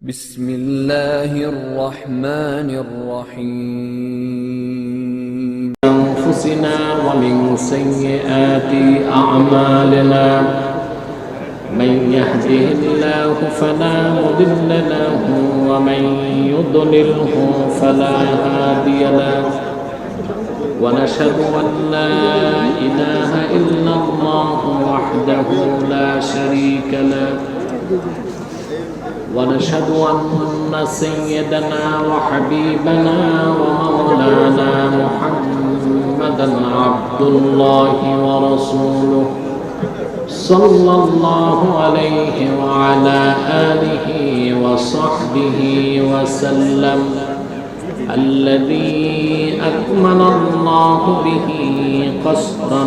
بسم الله الرحمن الرحيم أنفسنا ومن سيئات أعمالنا من يهده الله فلا مضل له ومن يضلله فلا هادي له ونشهد أن لا إله إلا الله وحده لا شريك له ونشهد أن سيدنا وحبيبنا ومولانا محمدا عبد الله ورسوله صلى الله عليه وعلى آله وصحبه وسلم الذي أكمل الله به قصر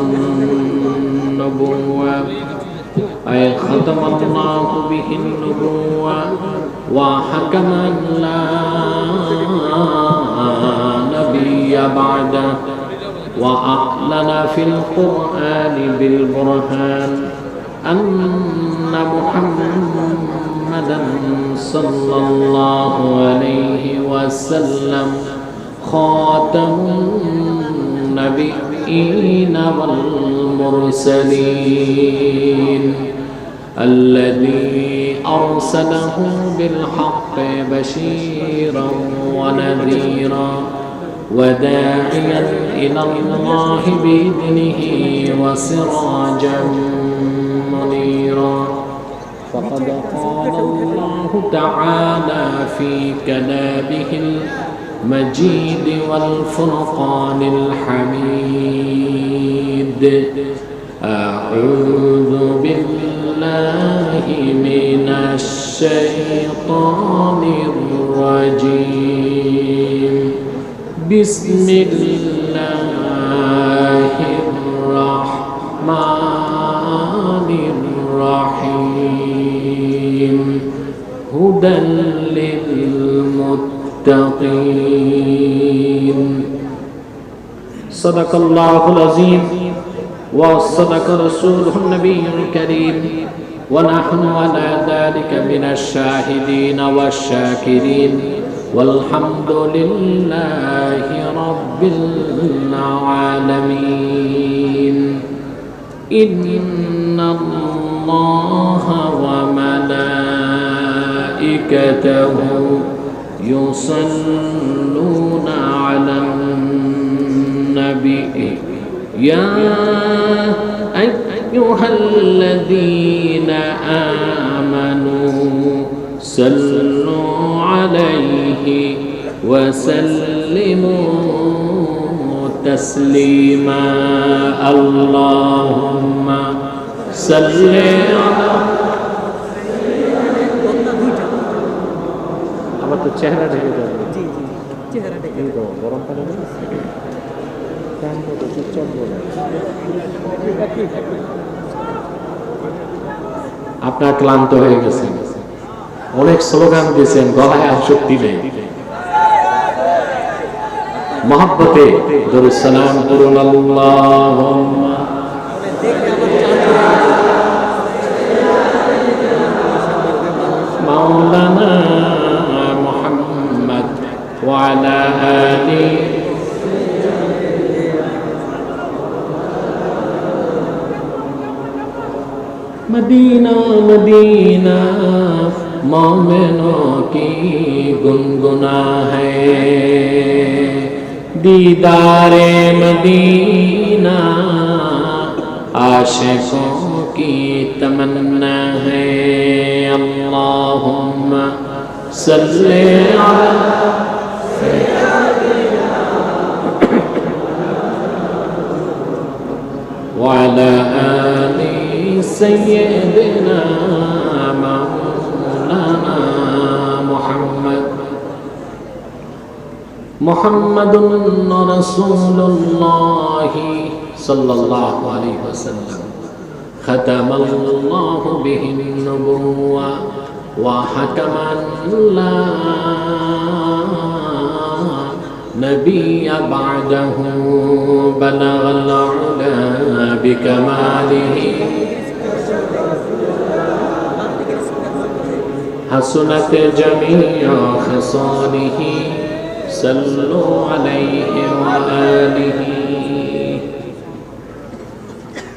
النبوة أي ختم الله به النبوة وحكم أن لا نبي بعده وأعلن في القرآن بالبرهان أن محمدا صلى الله عليه وسلم خاتم النبيين والمرسلين الذي أرسله بالحق بشيرا ونذيرا وداعيا إلى الله بإذنه وسراجا منيرا فقد قال الله تعالى في كلامه المجيد والفرقان الحميد أعوذ بالله من الشيطان الرجيم بسم الله الرحمن الرحيم هدى للمتقين صدق الله العظيم وصدق رسوله النبي الكريم ونحن على ذلك من الشاهدين والشاكرين والحمد لله رب العالمين إن الله وملائكته يصلون على النبي يا أيها الذين آمنوا صلوا عليه وسلموا تسليما اللهم صل على আমার তো চেহারা ঢেকে যাবে জি জি চেহারা ঢেকে গরম পানি আপনার ক্লান্ত হয়ে গেছেন অনেক স্লোগান দিয়েছেন গলায় আর শক্তি নেই মহব্বতে দরুদ সালাম করুন আল্লাহুম্মা মাওলানা মুহাম্মদ ওয়া আলা আলিহি मदीना मदीना मोमिनों की गुनगुना है दीदारे मदीना आशिकों की तमन्ना है अल्लाहुम्मा सल्ले अला व अला आलि سيدنا مولانا محمد رسول الله صلى الله عليه وسلم ختم الله به النبوة وحكم لا نبي بعده بلغ العلا بكماله حسنت جميع خصاله صلوا عليه وآله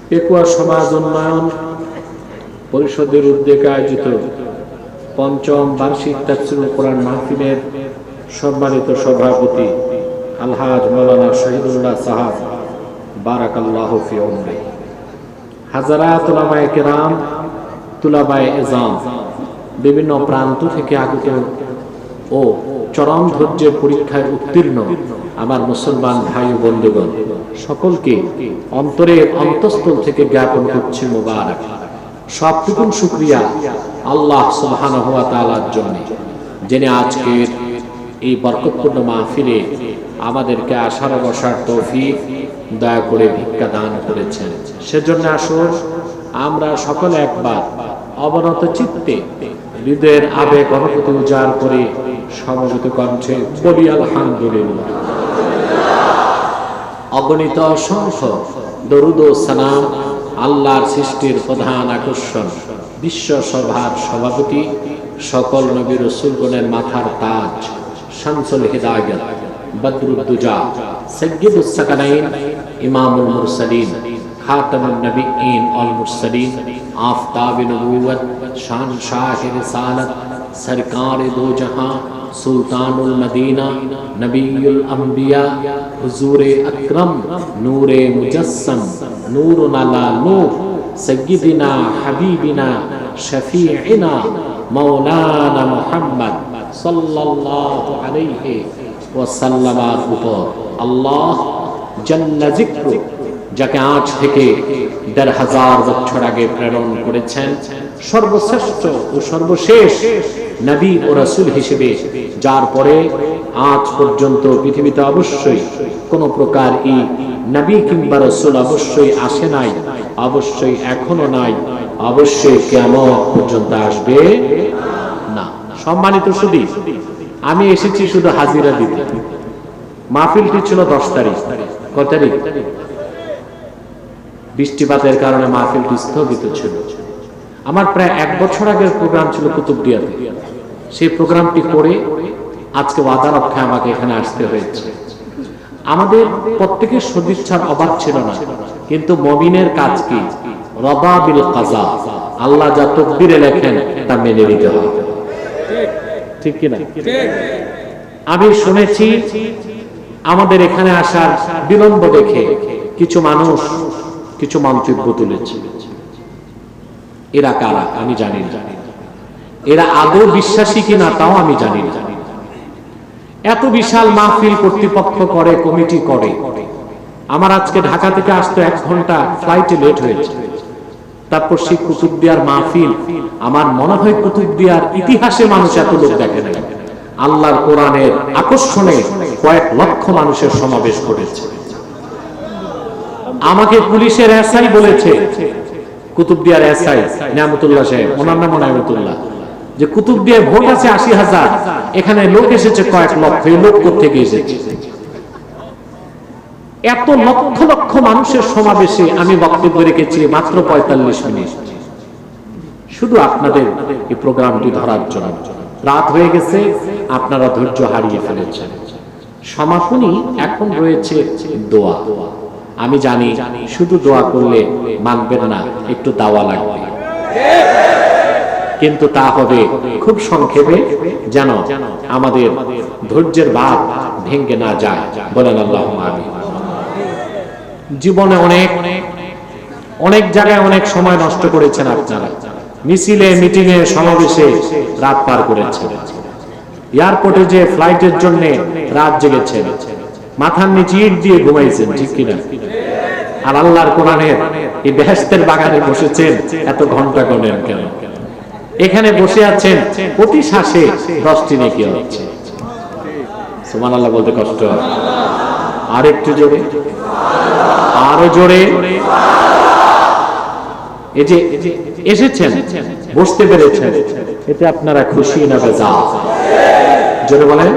পেকুয়া সমাজ উন্নয়ন পরিষদের উদ্যোগে আয়োজিত পঞ্চম বার্ষিক তাফসীরুল কোরআন মাহফিলের সম্মানিত সভাপতি আলহাজ মাওলানা শহীদুল্লাহ সাহাব বারাকাল্লাহু ফি উমরি, হাজারাত উলামায়ে কেরাম, তুলাবায়ে ইজাম, বিভিন্ন প্রান্ত থেকে আগত ও চরম ধৈর্যের পরীক্ষায় উত্তীর্ণ আমার মুসলমান ভাই ও বন্ধুগণ, সকলকে অন্তরের অন্তঃস্থল থেকে জ্ঞাপন করছি মুবারক। সবটুকু শুকরিয়া আল্লাহ সুবহানাহু ওয়া তাআলার জন্য, যিনি আজকের এই বরকতপূর্ণ মাহফিলে আমাদেরকে আসার বসার তৌফিক দয়া করে ভিক্ষা দান করেছেন। সেজন্য আসুন আমরা সকলে একবার অবনত চিত্তে হৃদয়ের আবেগ অনুভূতি উজাড় করে সমবেত কণ্ঠে বলি আলহামদুলিল্লাহ। অগণিত অসংখ্য দরুদ ও সালাম আল্লাহর সৃষ্টির প্রধান আকর্ষণ, বিশ্ব সভার সভাপতি, সকল নবী রাসূলগণের মাথার তাজ, শামসুল হিদায়াত, বদরুদ্দুজা, সাইয়্যিদুস সাকালাইন, ইমামুল মুরসালিন, খাতামুন নবিয়্যিন ওয়াল মুরসালিন, আফতাবে নবুওয়াত, শান শাহে রিসালাত, সরকারে দো জাহাं, সুলতানুল মদিনা, নবিয়ুল আম্বিয়া, হুজুরে আকরম, নূরে মুজাসসাম, নূরুন আলা নূর, সাইয়্যিদিনা হাবিবিনা শফিঈনা মাওলানা মুহাম্মদ সাল্লাল্লাহু আলাইহি ওয়াসাল্লামের উপর আল্লাহ জাল্লা যিকরু, যাকে আজ থেকে ১৫০০০ বছর আগে প্রেরণ করেছেন, সর্বশ্রেষ্ঠ ও সর্বশেষ নবী ও রাসূল হিসেবে, যার পরে আজ পর্যন্ত পৃথিবীতে অবশ্যই কোন প্রকার এই নবী কিংবা রাসূল অবশ্যই আসে নাই, অবশ্যই এখনো নাই, অবশ্যই কিয়ামত পর্যন্ত আসবে না। সম্মানিত সুধী, আমি এসেছি শুধু হাজিরা দিতে। মাহফিলটি ছিল 10 তারিখ। কত তারিখ? বৃষ্টিপাতের কারণে মাহফিলটি স্থগিত ছিল। আমার প্রায় 1 বছর আগের প্রোগ্রাম ছিল কুতুবদিয়াতে। সেই প্রোগ্রামটি করে আজকে ওয়াদা রক্ষায় আমাকে এখানে আসতে হয়েছে। আমাদের প্রত্যেকের সদিচ্ছার অভাব ছিল না, কিন্তু মুমিনের কাজ কি? রদা বিল কাজা, আল্লাহ যা তকদিরে লেখেন তা মেনে নিতে হবে। ঠিক কি না? আমি শুনেছি আমাদের এখানে আসার বিলম্ব দেখে কিছু মানুষ কিছু মন্তব্য তুলেছে। এরা কারা আমি জানি না, এরা আদৌ বিশ্বাসী কিনা তাও আমি জানি না। এত বিশাল মাহফিল কর্তৃপক্ষ করে, কমিটি করে। আমার আজকে ঢাকা থেকে আসতে 1 ঘন্টা ফ্লাইটে লেট হয়েছে। তারপর সেই কুতুবদিয়ার মাহফিল, আমার মনে হয় কুতুবদিয়ার ইতিহাসে মানুষ এত লোক দেখে নাই। আল্লাহর কোরআনের আকর্ষণে কয়েক লক্ষ মানুষের সমাবেশ ঘটেছে। আমাকে পুলিশের এসআই বলেছে, কুতুবদিয়ার এসআই নিয়ামতুল্লাহ সাহেব, ওনার নাম নিয়ামতুল্লাহ, যে কুতুবদিয়ায় ভোট আছে ৮০,০০০, এখানে লোক এসেছে কয়েক লক্ষ। এই লোক কোত্থেকে এসেছে? এত লক্ষ লক্ষ মানুষের সমাবেশে আমি বক্তব্য রেখেছি মাত্র ৪৫ মিনিট, শুধু আপনাদের এই প্রোগ্রামটি ধরার জন্য। রাত হয়ে গেছে, আপনারা ধৈর্য হারিয়ে ফেলেছেন। সমাপনী এখন রয়েছে দোয়া। আমি জানি শুধু দোয়া করলে মানবেন না, একটু দাওয়া লাগবে, কিন্তু তা হবে খুব সংক্ষেপে, যেন আমাদের ধৈর্যের বাঁধ ভেঙে না যায়। বলেন আল্লাহুম্মা আমিন। জীবনে অনেক অনেক জায়গায় অনেক সময় নষ্ট করেছেন আপনারা। মিছিলে, মিটিংয়ে, সমাবেশে রাত পার করেছেন। এয়ারপোর্টে যে ফ্লাইটের জন্য রাত জেগেছেন, মাথার নিচে ইট দিয়ে ঘুমাইছেন, ঠিক কিনা? আর আল্লাহর কোরআনের এই বেহেশতের বাগানে বসেছেন, এত ঘন্টা গণেন কেন? এখানে বসে আছেন, প্রতি শ্বাসে 10টি নেকি হচ্ছে। সুবহানাল্লাহ বলতে কষ্ট হয়। আর একটু জোরে, আরো জোরে। এই যে এসেছেন, বসতে পেরেছেন, এতে আপনারা খুশি না বেজার? জোরে বলেন।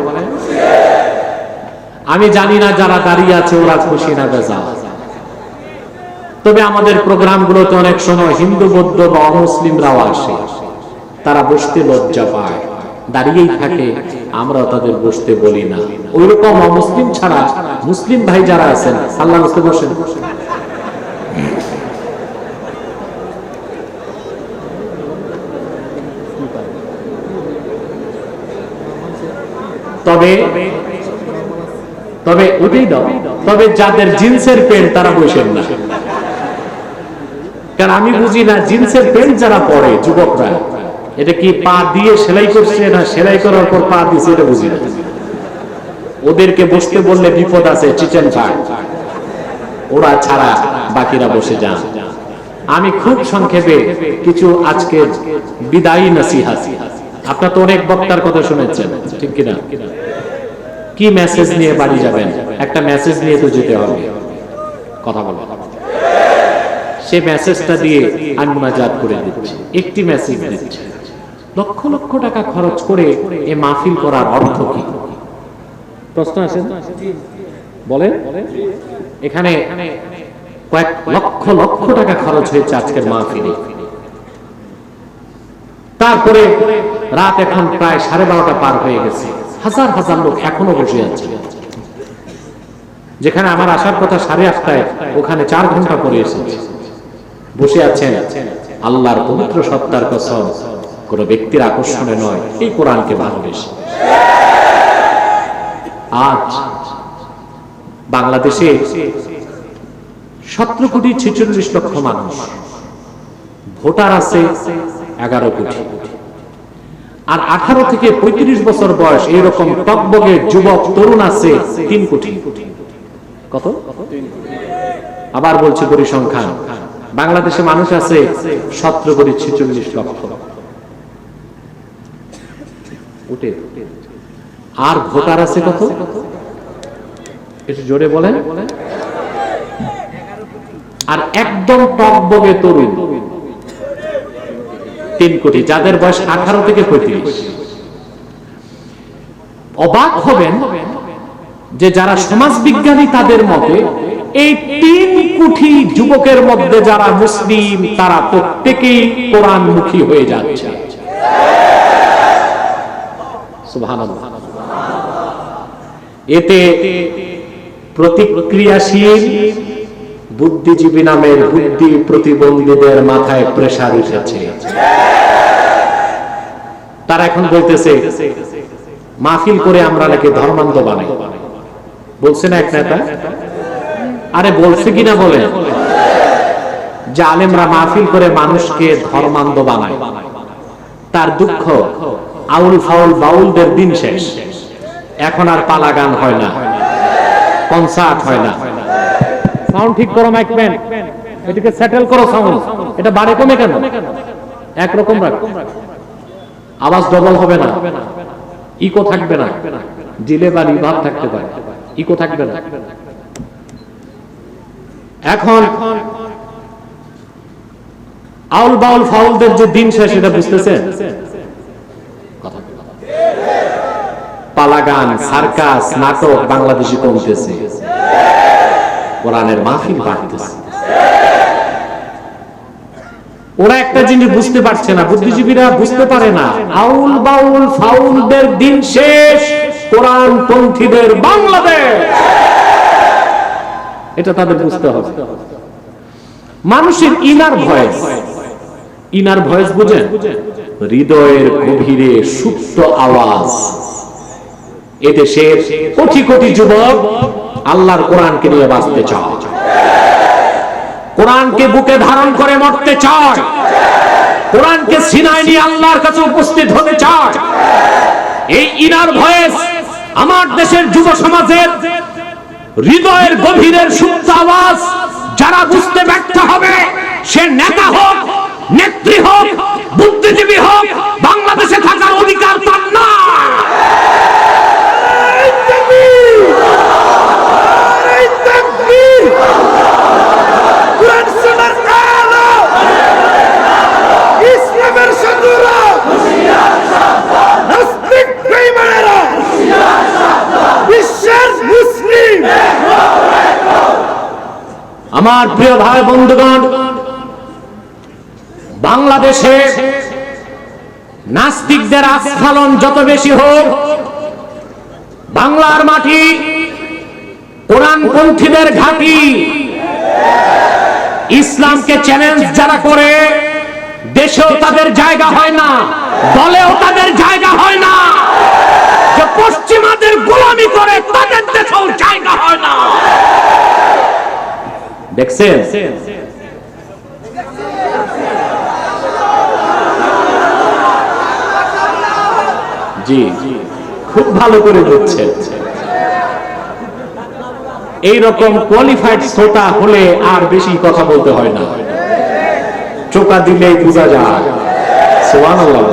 আমি জানি না যারা দাঁড়িয়ে আছে ওরা খুশি না বেজার। তবে আমাদের প্রোগ্রামগুলোতে অনেক সময় হিন্দু, বৌদ্ধ বা অমুসলিমরাও আসে। তারা বসতে লজ্জা পায়, দাঁড়িয়েই থাকে, আমরা তাদের বসতে বলি না। ওইরকম অমুসলিম ছাড়া মুসলিম ভাই যারা আছেন, আল্লাহ বসতে বসেন। তবে তবে ওটাই দাও, তবে যাদের জিন্সের প্যান্ট তারা বসেন না। কারণ আমি বুঝি না জিন্সের প্যান্ট যারা পরে যুবকরা, এটা কি পা দিয়ে সেলাই করছে না সেলাই করার পর পা দিয়েছে, এটা বুঝি না। ওদেরকে বসতে বললে বিপদ আছে, চিচেন ফাট, ওরা ছাড়া বাকিরা বসে যান। আমি খুব সংক্ষেপে কিছু আজকে বিদায়ী নসিহত, আপনারা তো অনেক বক্তার কথা শুনেছেন, ঠিক কিনা? কি মেসেজ নিয়ে বাড়ি যাবেন? একটা মেসেজ নিয়ে তো যেতে হবে, কথা বলো। সে মেসেজটা দিয়ে আমি মুনাজাত করে দিচ্ছি, একটি মেসেজ দিচ্ছি। লক্ষ লক্ষ টাকা খরচ করে এই মাহফিল করার অর্থ কি? প্রশ্ন আছে, বলেন। এখানে কয়েক লক্ষ লক্ষ টাকা খরচ হয়েছে আজকের মাহফিলে। তারপরে রাত এখন প্রায় 12:30 পার হয়ে গেছে, হাজার হাজার লোক এখনো বসে আছে। যেখানে আমার আসার কথা 8:30, ওখানে 4 ঘন্টা পরে এসেছে, বসে আছেন। আল্লাহর পবিত্র সত্তার কসম, কোন ব্যক্তির আকর্ষণে নয়, এই কোরআনকে ভালোবেসে। আজ বাংলাদেশে 17,46,00,000 মানুষ, ভোটার আছে 11 কোটি, আর 18 থেকে 35 বছর বয়স এইরকম টকবগে যুবক তরুণ আছে 3 কোটি। কত? আবার বলছি পরিসংখ্যান, বাংলাদেশে মানুষ আছে 17,46,00,000। আর ভোটার আছে কত? একটু জোরে বলেন। আর একদম টকবগে তরুণ 3 কোটি, যাদের বয়স 18 থেকে 35। অবাক হবেন যে যারা সমাজ বিজ্ঞানী তাদের মতে এই 3 কোটি যুবকের মধ্যে যারা মুসলিম, তারা প্রত্যেকেই কোরআনমুখী হয়ে যাচ্ছে। সুবহানাল্লাহ। এতে প্রতিক্রিয়াশীল বুদ্ধিজীবী নামের বুদ্ধি প্রতিবন্ধীদের মাথায় প্রেসার উঠেছে। তারা এখন বলতেছে মাহফিল করে আমরা নাকি ধর্মান্ধ বানাই। বলছে না এক নেতা? আরে বলছে কিনা বলে, যে আলেমরা মাহফিল করে মানুষকে ধর্মান্ধ বানায়। তার দুঃখ, আউল ফাউল বাউলদের দিন শেষ, এখন আর পালা গান হয় না, কনসার্ট হয় না। সাউন্ড ঠিক করো, মাইকম্যান এটাকে সেটেল করো, সাউন্ড এটা বাড়ে কমে কেন? একরকম রাখো, আওয়াজ ডবল হবে না, ইকো থাকবে না, ডিলে বা রিভার্ব থাকতে পারে, ইকো থাকবে না। এখন আউল বাউল ফাউলদের যে দিন শেষ, এটা বুঝতেছেন? পালা গান, সার্কাস, নাটক বাংলাদেশে কমতেছে, কোরআনের মাহফিল বাড়তেছে। ওরা একটা জিনিস বুঝতে পারছে না, বুদ্ধিজীবীরা বুঝতে পারে না, আউল বাউল ফাউলদের দিন শেষ, কোরআন পন্থীদের বাংলাদেশ, এটা তাদের বুঝতে হবে। মানুষের ইনার ভয়েস, ইনার ভয়েস বুঝেন? হৃদয়ের গভীরে সুপ্ত আওয়াজ। এদেশের কোটি কোটি যুবক আল্লাহর কোরআনকে নিয়ে বাঁচতে চায়, কোরআনকে বুকে ধারণ করে মরতে চায়, কোরআনকে সিনায় নিয়ে আল্লাহর কাছে উপস্থিত হতে চায়। এই ইনার ভয়েস আমার দেশের যুব সমাজের হৃদয়ের গভীরের সুপ্ত আওয়াজ যারা বুঝতে ব্যর্থ হবে, সে নেতা হোক, নেত্রী হোক, বুদ্ধিজীবী হোক, বাংলাদেশে থাকার অধিকার তার না। আমার প্রিয় ভাই বন্ধুগণ, বাংলাদেশে নাস্তিকদের আস্ফালন যত বেশি হোক, বাংলার মাটি কোরআনপন্থীদের ঘাঁটি। ইসলামকে চ্যালেঞ্জ যারা করে, দেশেও তাদের জায়গা হয় না, দলেও তাদের জায়গা হয় না। যে পশ্চিমাদের গোলামি করে, তাদের দেশেও জায়গা হয় না। দেখছেন? জি, খুব ভালো করে বুঝছেন। এইরকম কোয়ালিফাইড শ্রোতা হলে আর বেশি কথা বলতে হয় না, চোকা দিলেই বোঝা যায়। সুবহানাল্লাহ।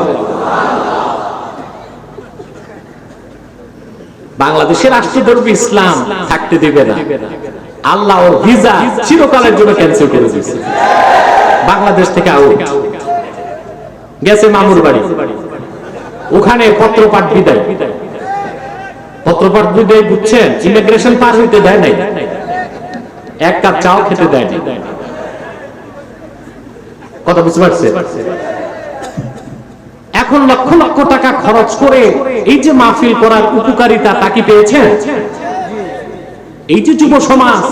বাংলাদেশের রাষ্ট্রধর্ম ইসলাম থাকতে দিবে না। আল্লাহ ওর ভিসা চিরকালের জন্য ক্যান্সেল করে দিয়েছে। বাংলাদেশ থেকে আউট, গেছে মামুর বাড়ি, ওখানে পত্রপাঠ বিদায়। পত্রপাঠ বিদায় বুঝছেন, ইমিগ্রেশন পার হইতে দেয় নাই, এক কাপ চাও খেতে দেয় নাই। কথা বুঝতে পারছেন? এখন লক্ষ লক্ষ টাকা খরচ করে এই যে মাহফিল করার উপকারিতা তা কি পেয়েছেন? এই যে যুব সমাজ,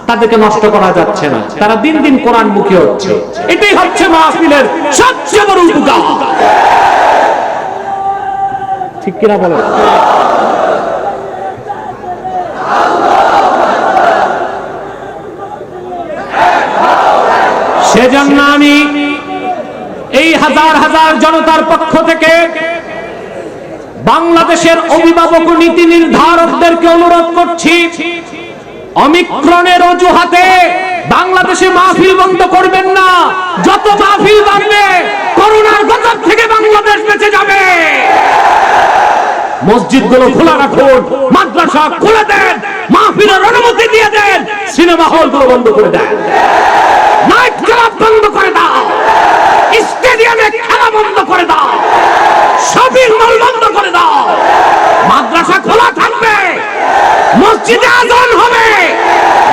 তাদেরকে নষ্ট করা যাচ্ছে না, তারা দিন দিন কোরআন মুখী হচ্ছে। এটাই হচ্ছে মাহফিলের সবচেয়ে বড় উপকার। ঠিক কিনা বলেন? সেজন্য আমি এই হাজার হাজার জনতার পক্ষ থেকে বাংলাদেশের অভিভাবক ও নীতি নির্ধারকদেরকে অনুরোধ করছি, অমিক্রণের অজুহাতে বাংলাদেশে মাহফিল বন্ধ করবেন না। যত মাহফিল বাড়বে, করোনার গজব থেকে বাংলাদেশ বেঁচে যাবে। মসজিদগুলো খোলা রাখুন, মাদ্রাসা খুলে দেন, মাহফিলের অনুমতি দিয়ে দেন, সিনেমা হলগুলো বন্ধ করে দেন, নাইট ক্লাব বন্ধ করে দাও, স্টেডিয়ামে খেলা বন্ধ করে দাও, শপিং মল বন্ধ করে দাও। মাদ্রাসা খোলা থাকবে, মসজিদে আযান হবে,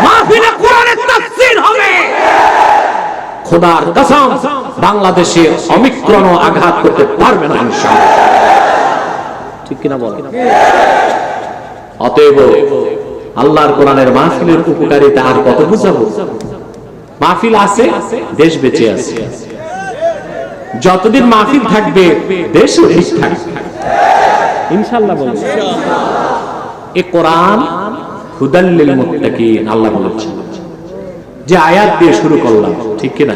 মাহফিলে কোরআনের তাফসীর হবে। খোদার কসম, বাংলাদেশে অমিক্রণ আঘাত করতে পারবে না ইনশাআল্লাহ। ঠিক কিনা বলেন? অতএব আল্লাহর কোরআনের মাহফিলের উপকারিতা আর কত বুঝাবো? মাহফিল আছে, দেশ বেঁচে আছে। যতদিন মাহফিল থাকবে, দেশ ঠিক থাকবে ইনশাআল্লাহ। বলেন এই কোরআন হুদাল লিল মুত্তাকিন, আল্লাহ বলেছেন। যে আয়াত দিয়ে শুরু করলাম, ঠিক কিনা?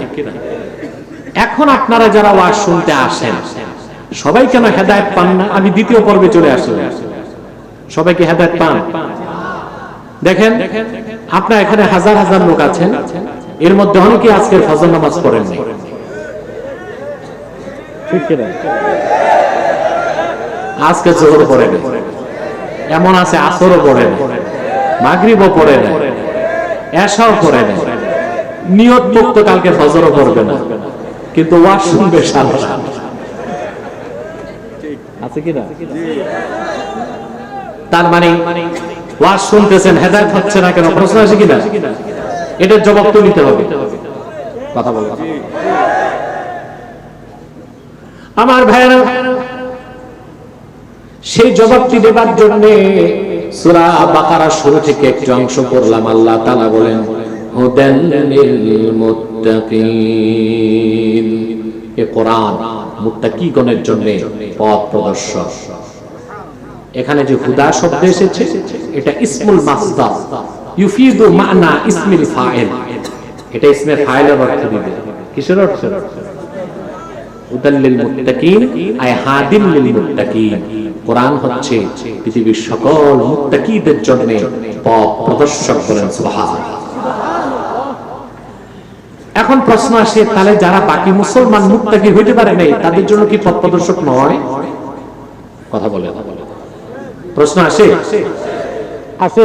এখন আপনারা যারা ওয়াজ শুনতে আসেন, সবাই কেন হেদায়েত পান না? আমি দ্বিতীয় পর্বে চলে আসলাম। সবাইকে হেদায়েত পান? দেখেন, আপনারা এখানে হাজার হাজার লোক আছেন, এর মধ্যে অনেকে আজকের ফজর নামাজ পড়েন নাই, ঠিক কিনা? আজকে জোহর পড়ে না, এমন আছে আসরও পড়ে না, মাগরিবও পড়ে না, এশাও পড়ে না, নিয়ত মুক্ত কালকে ফজরও পড়বে না, কিন্তু ওয়াজ শুনবে সারা রাত। আছে কিনা? তার মানে ওয়াজ শুনতেছেন, হেদায়েত হচ্ছে না কেন? প্রশ্ন আছে কিনা? এটার জবাব তো নিতে হবে। কথা বলবো আমার ভাইরা, সেই জবাবটি দেবার জন্য সূরা বাকারা শুরু থেকে একটু অংশ পড়লাম। আল্লাহ তাআলা বলেন, হুদাল লিল মুত্তাকিন। এই কোরআন মুত্তাকিগণের জন্য পথ প্রদর্শক। এখানে যে হুদা শব্দ এসেছে, এটা ইসমুল মাসদার, ইউফিদু মা'না ইসমিল ফাইল। এটা ইসমে ফাইলের অর্থ দিবে। কিসের অর্থ? হুদাল লিল মুত্তাকিন, আয় হাদিল লিল মুত্তাকিন। কোরআন হচ্ছে পৃথিবীর সকল মুত্তাকিদের জন্য পথ প্রদর্শক। বলেন সুবহানাল্লাহ। এখন প্রশ্ন আসে, তাহলে যারা বাকি মুসলমান মুত্তাকি হইতে পারে নাই, তাদের জন্য কি পথ প্রদর্শক নয়? কথা বলে প্রশ্ন আসে? আছে।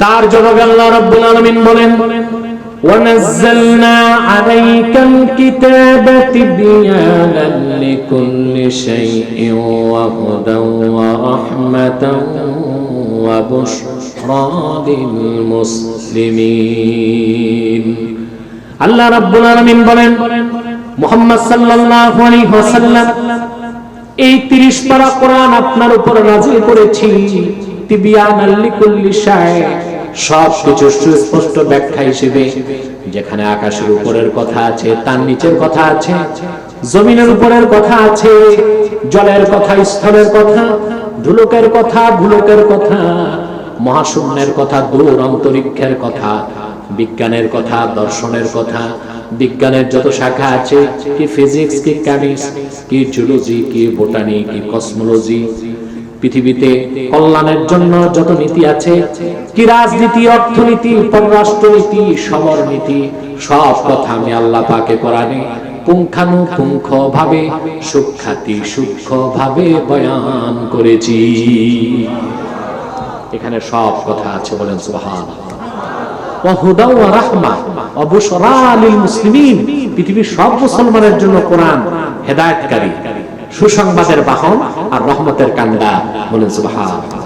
তার জবাবে আল্লাহ রাব্বুল আলামিন বলেন, وَنَزَّلْنَا عَلَيْكَ الْكِتَابَ تِبْيَانًا لِكُلِّ شَيْءٍ وَهُدًى وَرَحْمَةً وَبُشْرَى لِلْمُسْلِمِينَ। আল্লাহ রাব্বুল আলামিন বলেন, মুহাম্মদ সাল্লাল্লাহু আলাইহি ওয়াসাল্লাম এই 30 পারা কোরআন আপনার উপর নাযিল করেছি তিবিয়ানাল লিকুল্লি শাই, সব কিছু সুস্পষ্ট ব্যাখ্যা হিসেবে। যেখানে আকাশের উপরের কথা আছে, তার নিচের কথা আছে, জমিনের উপরের কথা আছে, জলের কথা, স্থলের কথা, ধুলোকের কথা, ভুলোকের কথা, মহাশূন্যের কথা, দূর অন্তরিক্ষের কথা, বিজ্ঞানের কথা, দর্শনের কথা, বিজ্ঞানের যত শাখা আছে, কি ফিজিক্স, কি কেমিস্ট্রি, কি জুলজি, কি বোটানি, কি কসমোলজি, পৃথিবীতে কল্যাণের জন্য যত নীতি আছে, কি রাজনীতি, অর্থনীতি, পররাষ্ট্রনীতি, সমরনীতি, সব কথা আমি আল্লাহ পাকে কোরআনে পুঙ্খানুপুঙ্খ ভাবে, সূক্ষ্ম ভাবে বয়ান করেছি। এখানে সব কথা আছে, বলেন সুবহানাল্লাহ। ওয়া হুদা ওয়া রাহমা ওয়া বুশরা লিল মুসলিমিন, পৃথিবীর সব মুসলমানের জন্য কোরআন হেদায়েতকারী, সুসংবাদের বাহন আর রহমতের কান্ডা, বলেন সুবহানাল্লাহ।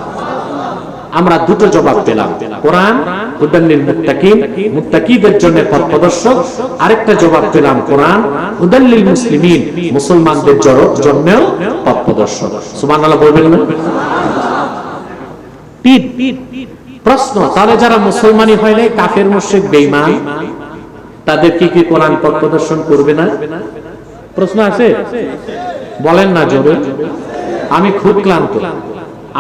আমরা দুটো জবাব পেলাম, কোরআন হুদাল লিল মুত্তাকিন, মুত্তাকিদের জন্য পথ প্রদর্শক, আরেকটা জবাব পেলাম কোরআন হুদাল লিল মুসলিমিন, মুসলমানদের জন্য পথ প্রদর্শক। সুবহানাল্লাহ বলবেন না? প্রশ্ন, তাহলে যারা মুসলমানই হয় নাই, কাফের মুশরিক বেঈমান, তাদের কি কি কোরআন পথ প্রদর্শন করবে না? প্রশ্ন আছে? বলেন না জোরে। আমি খুব ক্লান্ত।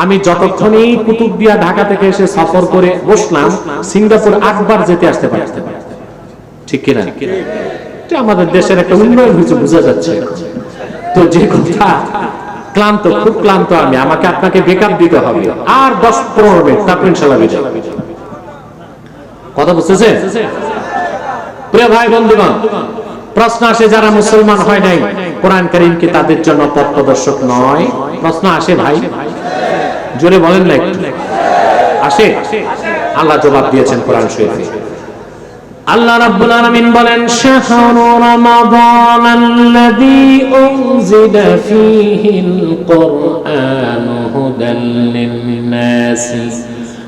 আমি যতক্ষণই কুতুবদিয়া ঢাকা থেকে এসে সফর করে বসলাম, সিঙ্গাপুর 8 বার যেতে আসতে পারতে, ঠিক কিনা? এটা আমাদের দেশের একটা উন্নয়ন হয়েছে, বোঝা যাচ্ছে। তো যে কথা, ক্লান্ত, খুব ক্লান্ত আমি, আমাকে আপনাকে ব্যাকআপ দিতে হবে আর 10-15 মিনিট, তারপর ইনশাআল্লাহ বিদায়। কথা বুঝতেছেন? প্রিয় ভাই বন্ধুগণ, প্রশ্ন আসে, যারা মুসলমান হয় নাই, কোরআন কারীম কি তাদের জন্য পথ প্রদর্শক নয়? প্রশ্ন আসে ভাই, জোরে বলেন না একটু। আসে? আল্লাহ জবাব দিয়েছেন কোরআন শরীফে। আল্লাহ রাব্বুল আলামিন বলেন, শাহরু রমাদানাল্লাযী উনজিলা ফীহিল কুরআন হুদাল লিন-নাসি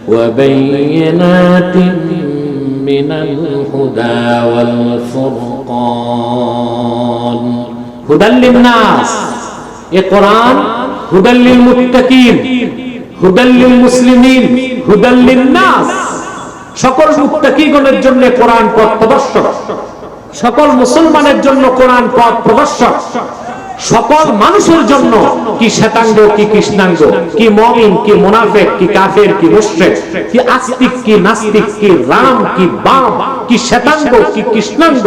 ওয়া বায়িনাতিন মিনাল হুদা ওয়াল ফুরকান। হুদাল লিন-নাস, এ কোরআন হুদাল লিল মুত্তাকিন, হুদাল লিল মুসলিমিন, হুদাল লিন-নাস, সকল মুত্তাকিগণের জন্য কোরআন পথ প্রদর্শক, সকল মুসলমানের জন্য কোরআন পথ প্রদর্শক, সকল মানুষের জন্য, কি শ্বেতাঙ্গ, কি কৃষ্ণাঙ্গ, কি মুমিন, কি মুনাফিক, কি কাফের, কি মুশরিক, কি আস্তিক, কি নাস্তিক, কি রাম, কি বাম, কি শ্বেতাঙ্গ, কি কৃষ্ণাঙ্গ,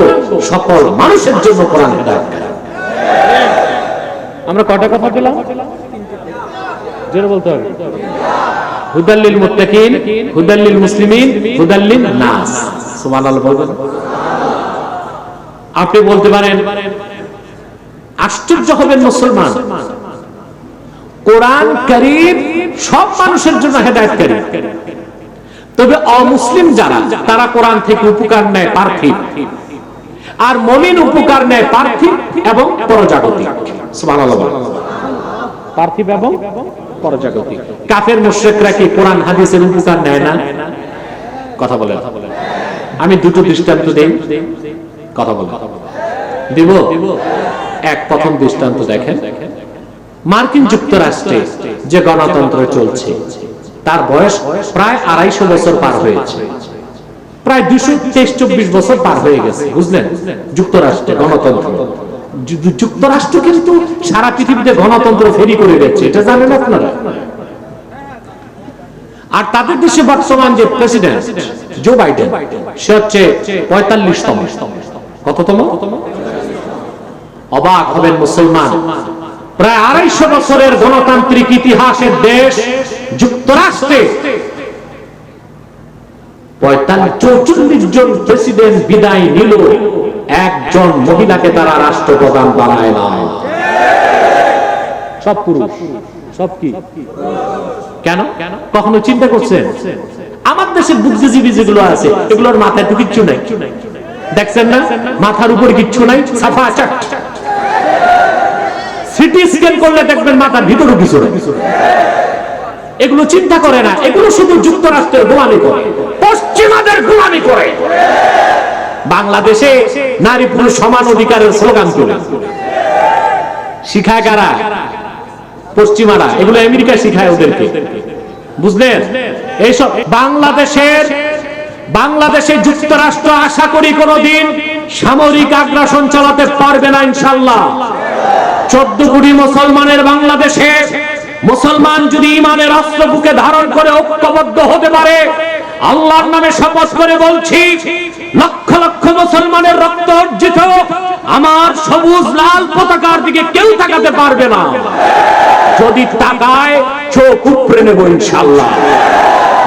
সকল মানুষের জন্য কোরআন হেদায়েতকারী। আমরা কয়টা কথা পেলাম? জোরে বলতে হবে। হুদাল লিল মুত্তাকিন, হুদাল লিল মুসলিমিন, হুদাল লিন নাস। সুবহানাল্লাহ বলবেন। আপনি বলতে পারেন, আশ্চর্য হবেন মুসলমান, কোরআন কারীম সব মানুষের জন্য হেদায়েতকারী, তবে অমুসলিম যারা, তারা কোরআন থেকে উপকার নেয় পার্থিব, আর মুমিন উপকার নেয় পার্থিব এবং পরজাগতিক। সুবহানাল্লাহ। পার্থিব এবং পরজাগতিক। কাফের মুশরিকরা কি কোরআন হাদিসের উপকার নেয় না? কথা বলেন। আমি দুটো দৃষ্টান্ত দেই, কথা বলেন। দিব? এক, প্রথম দৃষ্টান্ত দেখেন, মার্কিন যুক্তরাষ্ট্রে যে গণতন্ত্র চলছে, তার বয়স প্রায় 250 বছর পার হয়েছে, প্রায় 223-24 বছর পার হয়ে গেছে, বুঝলেন? যুক্তরাষ্ট্রে গণতন্ত্র। যুক্তরাষ্ট্র কিন্তু সারা পৃথিবীতে গণতন্ত্র ফেরি করে দিচ্ছে, এটা জানেন আপনারা? আর তাদের দেশে বর্তমান যে প্রেসিডেন্ট জো বাইডেন, সে হচ্ছে 45তম। কততম? অবাক হবেন মুসলমান, প্রায় 250 বছরের গণতান্ত্রিক ইতিহাসের দেশ যুক্তরাষ্ট্রে 44 জন প্রেসিডেন্ট বিদায় নিল, একজন মহিলাকে তারা রাষ্ট্রপ্রধান বানায় না। সব পুরুষ, সব কি? কেন? কখনো চিন্তা করছেন? আমার দেশের বুদ্ধিজীবী যেগুলো আছে, এগুলোর মাথায় তো কিচ্ছু নাই, দেখছেন না? মাথার উপর কিচ্ছু নাই, সাফা চাট। সিটি স্ক্যান করলে দেখবেন মাথার ভিতরে কিছু নাই। এগুলো চিন্তা করে না, এগুলো শুধু যুক্তরাষ্ট্রের গোলামি করে, পশ্চিমাদের গোলামি করে। বাংলাদেশে নারী পুরুষ সমান অধিকারের স্লোগান তুলে শিখায় কারা? পশ্চিমারা। এগুলো আমেরিকা শিখায় ওদেরকে, বুঝলেন? এইসব বাংলাদেশে যুক্তরাষ্ট্র আশা করি কোনদিন সামরিক আগ্রাসন চালাতে পারবে না ইনশাআল্লাহ। 14 কোটি মুসলমানের বাংলাদেশে মুসলমান যদি ইমানের অস্ত্র বুকে ধারণ করে ঐক্যবদ্ধ হতে পারে, আল্লাহর নামে শপথ করে বলছি, লক্ষ লক্ষ মুসলমানের রক্ত অর্জিত আমার সবুজ লাল পতাকার দিকে কেউ তাকাতে পারবে না। যদি তাকায় চোখ উপড়ে নেব ইনশাআল্লাহ।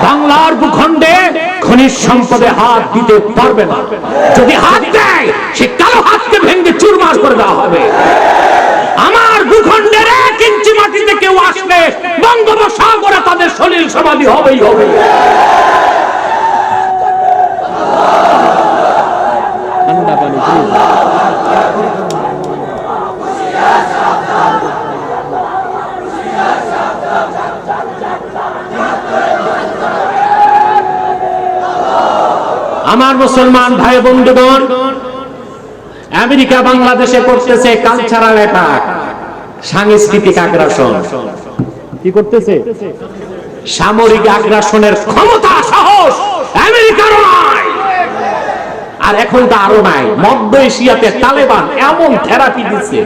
বাংলার ভূখণ্ডে খনিজ সম্পদে হাত দিতে পারবে না। যদি হাত দেয় সে কালো হাতকে ভেঙে চুরমার করে দেওয়া হবে। আমার ভূখণ্ডের 1 ইঞ্চি মাটিতে কেউ আসলে বঙ্গোপসাগরে তাদের সলিল সমাধি হবেই হবে। আমার মুসলমান ভাই বন্ধুগণ, আমেরিকা বাংলাদেশে করতেছে কালচারাল অ্যাটাক, সাংস্কৃতিক আগ্রাসন। কি করতেছে? সামরিক আগ্রাসনের ক্ষমতা সাহস আমেরিকার নাই, আর এখন তো আরো নাই। মধ্য এশিয়াতে তালেবান এমন থেরাপি দিচ্ছে,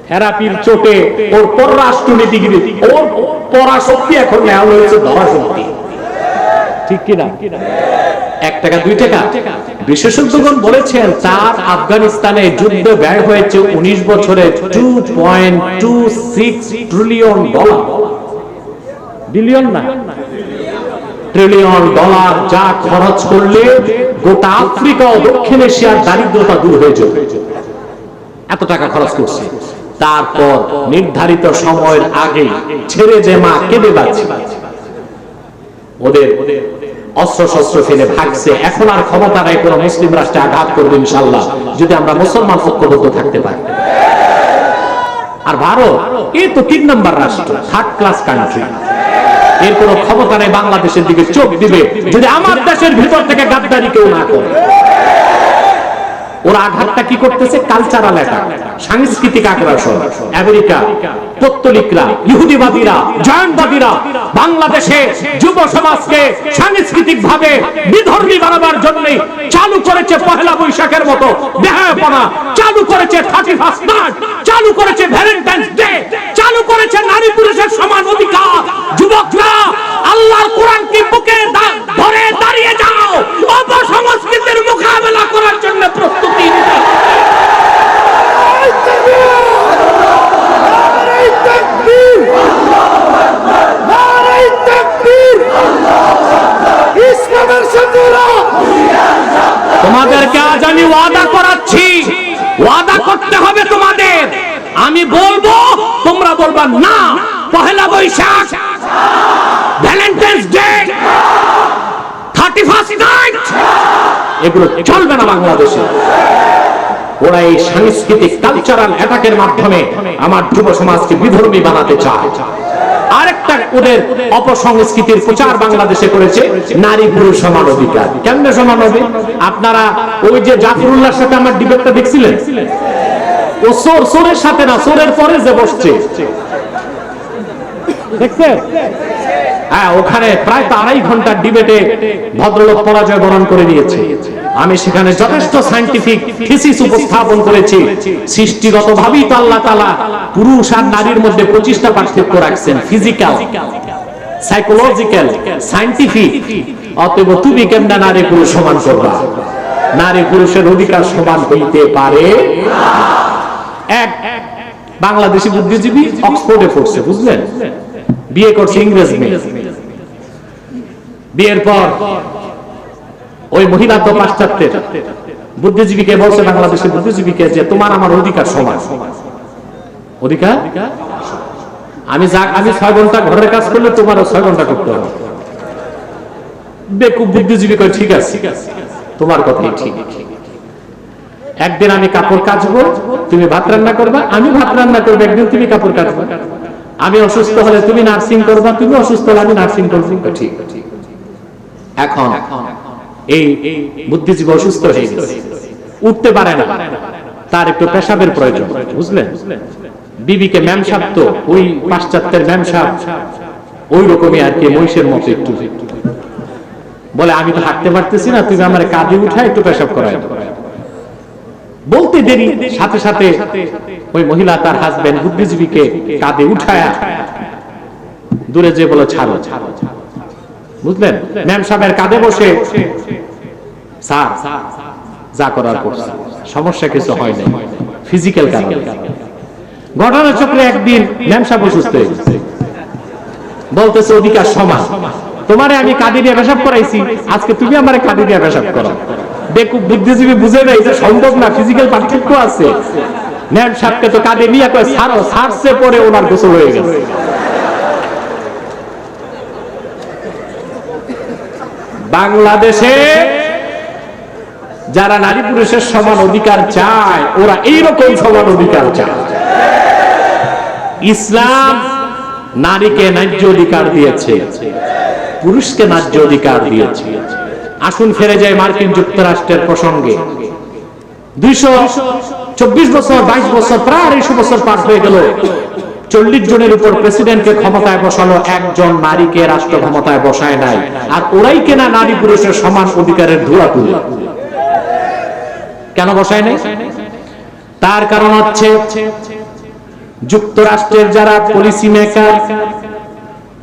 থেরাপির চোটে ওর পররাষ্ট্রনীতিগিরি, ওর পরাশক্তি এখন নেওয়া হয়েছে ধরাশক্তি। ঠিক কিনা? 1 টাকা 2 টাকা। বিশেষজ্ঞগণ বলেছেন তার আফগানিস্তানে যুদ্ধ ব্যয় হয়েছে 19 বছরে $2.26 ট্রিলিয়ন। বিলিয়ন না, ট্রিলিয়ন ডলার, যা খরচ করলে গোটা আফ্রিকা ও দক্ষিণ এশিয়ার দারিদ্রতা দূর হয়ে যাবে। এত টাকা খরচ করছে। তারপর নির্ধারিত সময়ের আগে ছেড়ে যে মা কেঁদে যাচ্ছে, ওদের অস্ত্র শস্ত্র ফেলে ভাগছে। এখন আর ক্ষমতা নাই কোন মুসলিম রাষ্ট্রে আঘাত করবে ইনশাআল্লাহ, যদি আমরা মুসলমান ঐক্যবদ্ধ থাকতে পারি। আর ভারত এই তো 3 নম্বর রাষ্ট্র, 3rd ক্লাস কান্ট্রি। এর কোনো ক্ষমতা নেই বাংলাদেশের দিকে চোখ দিবে যদি আমার দেশের ভিতর থেকে গাদ্দারি কেউ না করে। ওরা আঘাতটা কি করতেছে? কালচারাল অ্যাটাক, সাংস্কৃতিক আগ্রাসন। আমেরিকা, পত্তলিকরা, ইহুদিবাদীরা, জয়নবাদীরা বাংলাদেশে যুব সমাজকে সাংস্কৃতিক ভাবে বিধর্মী বানাবার জন্য চালু করেছে পহেলা বৈশাখের মতো বেহায়াপনা, চালু করেছে 31st মার্চ, চালু করেছে ভ্যালেন্টাইন্স ডে, চালু করেছে নারী পুরুষের সমান অধিকার। যুবকরা, আল্লাহর কোরআনকে বুকে ধরে দাঁড়িয়ে যাও, অপসংস্কৃতির মোকাবেলা করার জন্য প্রস্তুতি নিতে। তোমাদেরকে আজ আমি ওয়াদা করাচ্ছি, ওয়াদা করতে হবে তোমাদের। আমি বলবো, তোমরা বলবা না। Pohela Boishakh, Valentine's Day, 31st night, এগুলো চলবে না বাংলাদেশে। ওরা এই সাংস্কৃতিক কালচারাল অ্যাটাকের মাধ্যমে আমার যুব সমাজকে বিধর্মী বানাতে চায়। আরেকটা ওদের অপসংস্কৃতির প্রচার বাংলাদেশে করেছে নারী পুরুষ সমান অধিকার। কেমনে সমান হবে? আপনারা ওই যে জাফরুল্লাহর সাথে আমার ডিবেটটা দেখছিলেন, ও সোরের সাথে না, সোরের পরে যে বসছে, দেখছেন? হ্যাঁ, ওখানে প্রায় 2.5 ঘন্টার ডিবেটে ভদ্রলোক পরাজয় বরণ করে নিয়েছে। আমি সেখানে যথেষ্ট সায়েন্টিফিক থিসিস উপস্থাপন করেছি। সৃষ্টিগতভাবেই তো আল্লাহ তাআলা পুরুষ আর নারীর মধ্যে 25টা পার্থক্য রাখছেন, ফিজিক্যাল, সাইকোলজিক্যাল, সায়েন্টিফিক। অতএব তুমি কেমনে নারী পুরুষ সমান করবা? নারী পুরুষের অধিকার সমান হইতে পারে না। এক বাংলাদেশি বুদ্ধিজীবী অক্সফোর্ডে পড়ছে, বুঝলেন? বিয়ে করছে ইংরেজ মেয়ে। বিয়ের পর ওই মহিলা তো পাশ্চাত্যের, বুদ্ধিজীবীকে বলছে, বাংলাদেশের বুদ্ধিজীবীকে, যে তোমার আমার অধিকার সমান। অধিকার আমি 6 ঘন্টা ঘরের কাজ করলে তোমারও 6 ঘন্টা করতে হবে। বেকুব বুদ্ধিজীবী কয় ঠিক আছে, তোমার কথাই ঠিক। একদিন আমি কাপড় কাচবো, তুমি ভাত রান্না করবা, আমি ভাত রান্না করবো, একদিন তুমি কাপড় কাচবা। আমি অসুস্থ হলে তুমি নার্সিং করবা, তুমি অসুস্থ হলে আমি নার্সিং করবো, ঠিক। এখন এই বুদ্ধিজীবী অসুস্থ হয়ে গেছে, উঠতে পারে না, তার একটু পেশাবের প্রয়োজন, বুঝলেন? বিবিকে ম্যাম সাহেব, তো ওই পাশ্চাত্যের ম্যাম সাহেব ওই রকমই আর কি, মহিষের মতো একটু বলে, আমি তো হাঁটতে পারতেছি না, তুমি আমার কাঁধে উঠায় একটু পেশাব করায়। বলতে দেরি, সাথে সাথে ওই মহিলা তার হাজবেন্ড বুদ্ধিজীবীকে কাঁধে উঠায় দূরে যে বলে, ছাড়ো, বুঝলেন? ম্যাম সাহেবের কাঁধে বসে, স্যার যা করার করছে, সমস্যা কিছু হয় না, ফিজিক্যাল কারণ। ঘটনা চক্রে একদিন ম্যাম সাহেব অসুস্থ হয়ে গেছে, বলতেছে অধিকার সমান, তোমারে আমি কাঁধে দিয়ে পেশাব করাইছি, আজকে তুমি আমার কাঁধে দিয়ে পেশাব করো। বেকুব বুদ্ধিজীবী বুঝে নেই যে সম্ভব না, ফিজিক্যাল পার্থক্য আছে। ম্যাম সাহেবকে তো কাঁধে নিয়ে কয় ছাড়ো, ছাড়ছে পরে ওনার গোসল হয়ে গেছে। বাংলাদেশে যারা নারী পুরুষের সমান অধিকার চায়, ওরা এইরকম সমান অধিকার চায়। ইসলাম নারীকে ন্যায্য অধিকার দিয়েছে, পুরুষকে ন্যায্য অধিকার দিয়েছে। আসুন ফিরে যায় মার্কিন যুক্তরাষ্ট্রের প্রসঙ্গে। 224 বছর, 22 বছর, প্রায় 250 বছর পার হয়ে গেল, 40 জনের উপর প্রেসিডেন্টকে ক্ষমতায় বসালো, একজন নারীকে রাষ্ট্র ক্ষমতায় বসায় নাই। আর ওরাই কেনা নারী পুরুষের সমান অধিকারের ধুলা তুলে। কেন বসায় নাই? তার কারণ হচ্ছে যুক্তরাষ্ট্রের যারা পলিসি মেকার,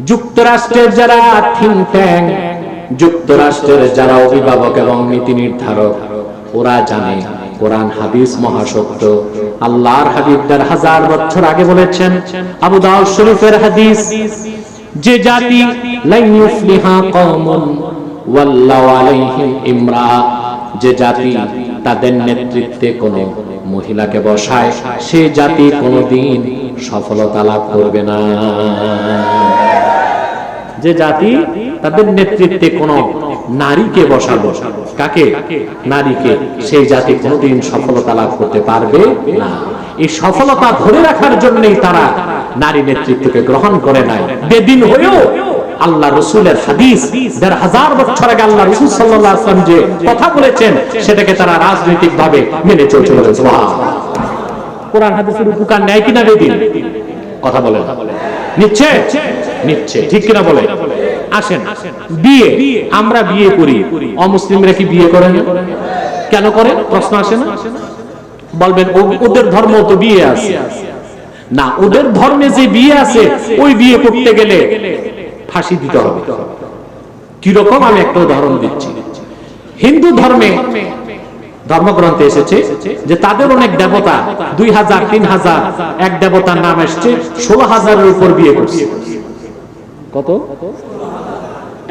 যুক্তরাষ্ট্রের যারা থিঙ্ক ট্যাঙ্ক, যুক্তরাষ্ট্রের যারা অভিভাবক এবং নীতি নির্ধারক, ওরা জানে কোরআন হাদিস মহাসত্য। আল্লাহর হাবিব 1000 বছর আগে বলেছেন, আবু দাউদ শরীফের হাদিস, যে জাতি লা ইউফলিহা কওমুন ওয়াল্লাহু আলাইহিম ইমরা, যে জাতি তাদের নেতৃত্বে কোন মহিলাকে বসায়, সে জাতি কোনদিন সফলতা লাভ করবে না। যে জাতি তাদের নেতৃত্বে কোন নারীকে বসালো, কাকে? নারীকে, সেই জাতি কোনদিন সফলতা লাভ করতে পারবে না। এই সফলতা ধরে রাখার জন্যই তারা নারী নেতৃত্বকে গ্রহণ করে নাই। বেদিন হয়েও আল্লাহ রসুলের হাদিস, 1000 বছর আগে আল্লাহ রসুল সাল্লাল্লাহু আলাইহি ওয়াসাল্লাম যে কথা বলেছেন, সেটাকে তারা রাজনৈতিক ভাবে মেনে চলছে। কোরআন হাদিসের উপকার নেয় কিনা বেদিন? কথা বলেন, নিচ্ছে? নিচ্ছে, ঠিক কিনা বলে? আসেন, বিয়ে, আমরা বিয়ে করি, অমুসলিমরা কি বিয়ে করে না? কেন করে? প্রশ্ন আসে না? বলবেন ওদের ধর্ম তো বিয়ে আছে না, ওদের ধর্মে যে বিয়ে আছে, ওই বিয়ে করতে গেলে ফাঁসি দিতে হবে। কিরকম? আমি একটা উদাহরণ দিচ্ছি। হিন্দু ধর্মে ধর্মগ্রন্থে এসেছে যে তাদের অনেক দেবতা, 2000, 3000, এক দেবতার নাম এসছে, 16,000-এর উপর বিয়ে করছে। কত?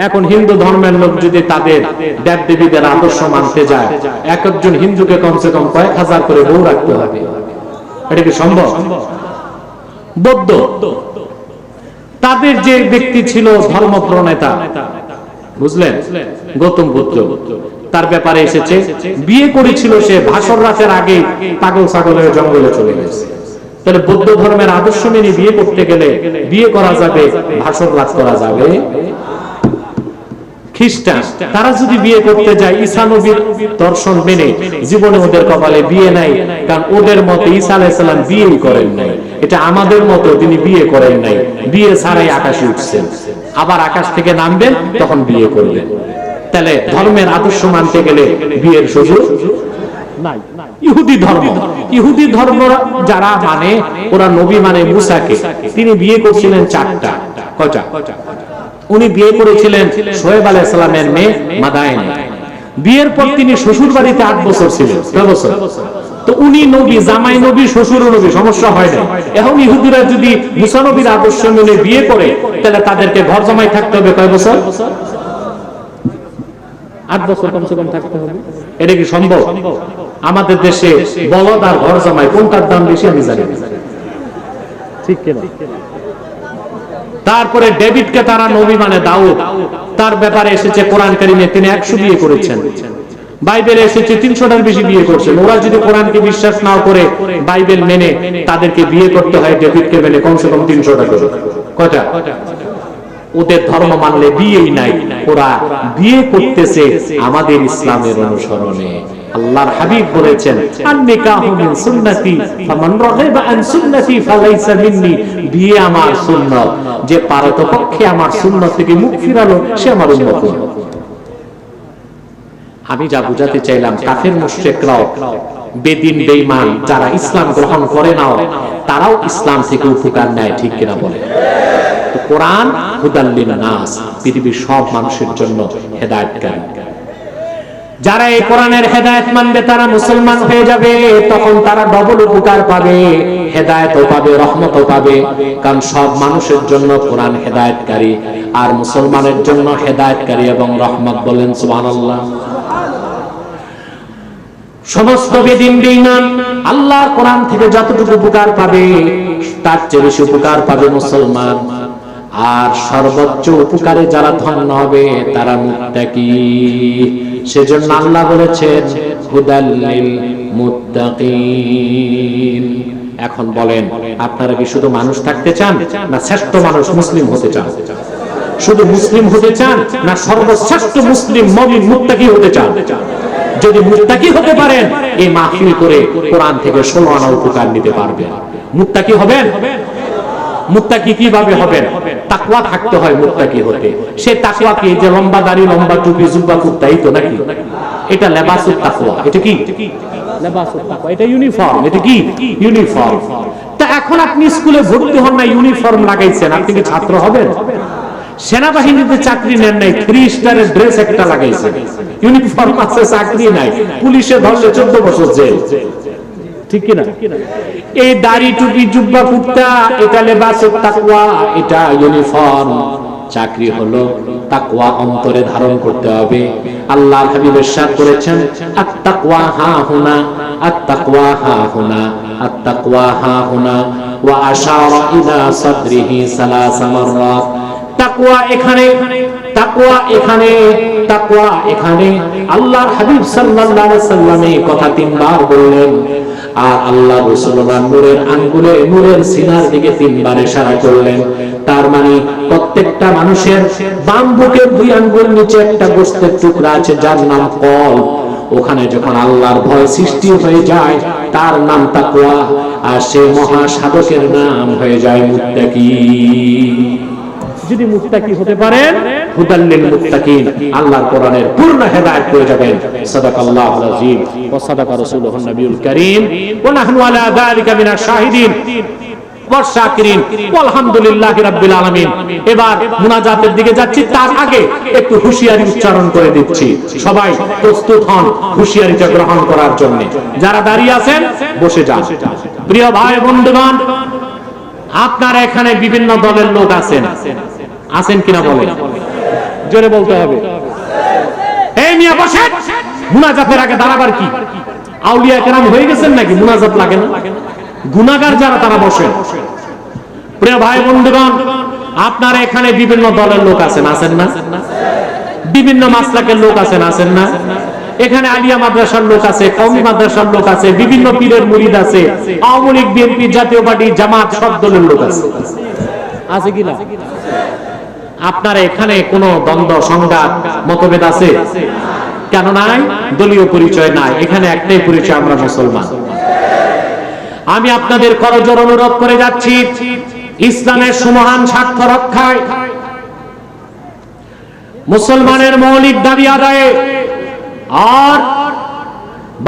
এখন হিন্দু ধর্মের লোক যদি তাদের দেব দেবীদের আদর্শ মানতে যায়, এক একজন হিন্দুকে কমসে কম কয়েক হাজার করে বউ রাখতে হবে। এটা কি সম্ভব? বৌদ্ধ, তাদের যে ব্যক্তি ছিল ধর্ম প্রণেতা, বুঝলেন, গৌতম বুদ্ধ, তার ব্যাপারে এসেছে, বিয়ে করেছিল সে ভাসর রাতের আগে, পাগল ছাগল হয়ে জঙ্গলে চলে গেছে। তাহলে বৌদ্ধ ধর্মের আদর্শ মেনে বিয়ে করতে গেলে বিয়ে করা যাবে, ভাসর রাত করা যাবে। খ্রিস্টান, তারা যদি বিয়ে করতে যায় ঈসা নবীর দর্শন মেনে, জীবনে ওদের কপালে বিয়ে নাই, কারণ ওদের মতে ঈসা আলাইহিস সালাম বিয়েই করেন নাই। এটা আমাদের মতো তিনি বিয়ে করেন নাই, বিয়ে ছাড়াই আকাশে উঠছেন, আবার আকাশ থেকে নামবেন, তখন বিয়ে করবেন। তাহলে ধর্মের আদর্শ মানতে গেলে বিয়ের সুযোগ নাই। ইহুদি ধর্ম, ইহুদি ধর্ম যারা মানে, ওরা নবী মানে মুসাকে, তিনি বিয়ে করছিলেন 4টা। কয়টা? উনি বিয়ে করেছিলেন শোয়েব আলাইহিস সালামের মেয়ে মাদায়েনে। বিয়ের পর তিনি শ্বশুর বাড়িতে 8 বছর ছিলেন। কয় বছর? তো উনি নবী, জামাই নবী, শ্বশুর নবী, সমস্যা হয় না। এখন ইহুদিরা যদি মুসা নবীর আদর্শ মেনে বিয়ে করে, তাহলে তাদেরকে ঘর জামাই থাকতে হবে কয় বছর? 8 বছর কমসে কম থাকতে হবে। এটা কি সম্ভব? আমাদের দেশে বলদ আর ঘর জামাই কোনটার দাম বেশি আমি জানি, ঠিক কিনা? তারপরে ডেভিডকে তারা নবী মানে দাউদ, তার ব্যাপারে এসেছে কোরআন কারীমে তিনি 100 বিয়ে করেছেন। বাইবেলে এসেছে 300টার বেশি বিয়ে করছেন। ওরা যদি কোরআনকে বিশ্বাস নাও করে বাইবেল মেনে, তাদেরকে বিয়ে করতে হয় ডেভিডকে মেনে কমসে কম 300টা করে। কয়টা? ওদের ধর্ম মানলে বিয়েই নাই, ওরা বিয়ে করতেছে আমাদের ইসলামের অনুসরণে। আল্লাহর হাবিব বলেছেন, আন-নিকাহু মিন সুন্নতি ফামান রাগিবা আন সুন্নতি ফালাইসা মিন্নি। বিয়ে আমার সুন্নাত, যে পারতপক্ষে আমার সুন্নাত থেকে মুখ ফিরালো সে আমার উম্মত নয়। আমি যা বুঝাতে চাইলাম, কাফের মুশরিকরাও, বেদিন বেঈমান যারা ইসলাম গ্রহণ করে নাও, তারাও ইসলাম থেকে উপকার নেয়, ঠিক কিনা বলে? তো কোরআন হুদাল লিন-নাস, পৃথিবীর সব মানুষের জন্য হেদায়েতকারী। যারা এই কোরআনের হেদায়েত মানবে তারা মুসলমান হয়ে যাবে, তখন তারা ডবল উপকার পাবে, হেদায়েতও পাবে, রহমতও পাবে। কারণ সব মানুষের জন্য কোরআন হেদায়েতকারী, আর মুসলমানের জন্য হেদায়েতকারী এবং রহমত। বলেন সুবহানাল্লাহ। সমস্ত বেদিন বেঈমান আল্লাহর কোরআন থেকে যতটুকু উপকার পাবে তার চেয়ে বেশি উপকার পাবে মুসলমান। আর সর্বোচ্চ উপকারে যারা ধন্য হবে তারা মুত্তাকি। সেজন্য আল্লাহ বলেছেন হুদাল লিল মুত্তাকিন। এখন বলেন, আপনারা কি শুধু মানুষ থাকতে চান, না শ্রেষ্ঠ মানুষ মুসলিম হতে চান? শুধু মুসলিম হতে চান, না সর্বশ্রেষ্ঠ মুসলিম মুমিন মুত্তাকি হতে চান? যদি মুত্তাকি হতে পারেন, এই মাহফিল করে কোরআন থেকে 16 আনা উপকার নিতে পারবেন। মুত্তাকি হবেন। মুত্তাকি কিভাবে হবেন? তাকওয়া থাকতে হয় মুত্তাকি হতে। সে তাকওয়া কি? যে লম্বা দাড়ি, লম্বা টুপি, জুব্বা কুর্তা, এই তো নাকি? এটা লেবাসুত তাকওয়া। এটা কি লেবাসুত তাকওয়া? এটা ইউনিফর্ম। এটা কি ইউনিফর্ম? তা এখন আপনি স্কুলে ভর্তি হন না, ইউনিফর্ম লাগাইছেন, আপনি কি ছাত্র হবেন? সেনাবাহিনীতে চাকরি নেন নাই, 3 স্টারের ড্রেস একটা লাগাইছেন, ইউনিফর্ম আছে, চাকরি নাই, পুলিশে ধরলে 14 বছর জেল, ঠিক কি না? এই দাড়ি, টুপি, জুব্বা, কুর্তা, এটা লেবাসুত তাকওয়া, এটা ইউনিফর্ম। চাকরি হলো তাকওয়া অন্তরে ধারণ করতে হবে। আল্লাহর হাবিব ইরশাদ করেছেন, আত-তাকওয়া হা হুনা, আত-তাকওয়া হা হুনা, আত-তাকওয়া হা হুনা, ওয়া আশারা ইলা সাদরিহি 3 মাররাত। তাকওয়া এখানে, তাকওয়া এখানে, তাকওয়া এখানে। আল্লাহর হাবিব সাল্লাল্লাহু আলাইহি ওয়াসাল্লাম এই কথা 3 বার বললেন। আর আল্লাহ রাসূলুল্লাহ নূরের আঙ্গুলে, নূরের সিনার দিকে 3 বার ইশারা করলেন। তার মানে প্রত্যেকটা মানুষের বাম বুকের 2 আঙ্গুল নিচে একটা গোশতের টুকরা আছে যার নাম কলব। ওখানে যখন আল্লাহর ভয় সৃষ্টি হয়ে যায় তার নাম তাকওয়া, আর সেই মহা সাধকের নাম হয়ে যায় মুত্তাকি। যদি মুত্তাকি হতে পারেন, হুদাল লিল মুত্তাকিন, আল্লাহর কোরআনের পূর্ণ হেদায়েত পেয়ে যাবেন। সাদাকাল্লাহুল আযীম ওয়া সাদাকা রাসূলুহুন নবিয়ুল কারীম ওয়া নাহনু আলা যালিকা মিনাশ শাহিদিন ওয়া শাকিরিন আলহামদুলিল্লাহি রাব্বিল আলামিন। এবার মুনাজাতের দিকে যাচ্ছি, তার আগে একটু হুঁশিয়ারি উচ্চারণ করে দিচ্ছি। সবাই প্রস্তুত হন হুঁশিয়ারিটা গ্রহণ করার জন্য। যারা দাঁড়িয়ে আছেন বসে যান। প্রিয় ভাই বন্ধুগণ, আপনারা এখানে বিভিন্ন দলের লোক আছেন, আছেন কিনা বলেন? জোরে বলতে হবে। এই মিয়া বসেন। মুনাজাতের আগে দাঁড়াবার কি? আউলিয়া কেরাম হয়ে গেছেন নাকি? মুনাজাত লাগে না? গুনাহগার যারা তারা বসেন। প্রিয় ভাই বন্ধুগণ, আপনারা এখানে বিভিন্ন দলের লোক আছেন, আছেন না? বিভিন্ন মাসলাকের লোক আছেন, আছেন না? এখানে আলিয়া মাদ্রাসার লোক আছে, কওমি মাদ্রাসার লোক আছে, বিভিন্ন পীরের মুরিদ আছে, আওয়ামী লীগ, বিএনপি, জাতীয় পার্টি, জামাত, সব দলের লোক আছে, আছে কি না? আপনারা এখানে কোনো দ্বন্দ্ব, সংঘাত, মতভেদ আছে? কেন নাই? দলীয় পরিচয় নাই, এখানে একটাই পরিচয়, আমরা মুসলমান। আমি আপনাদের করজোড়ে অনুরোধ করে যাচ্ছি, ইসলামের সুমহান স্বার্থ রক্ষায়, মুসলমানের মৌলিক দাবি আদায়ে, আর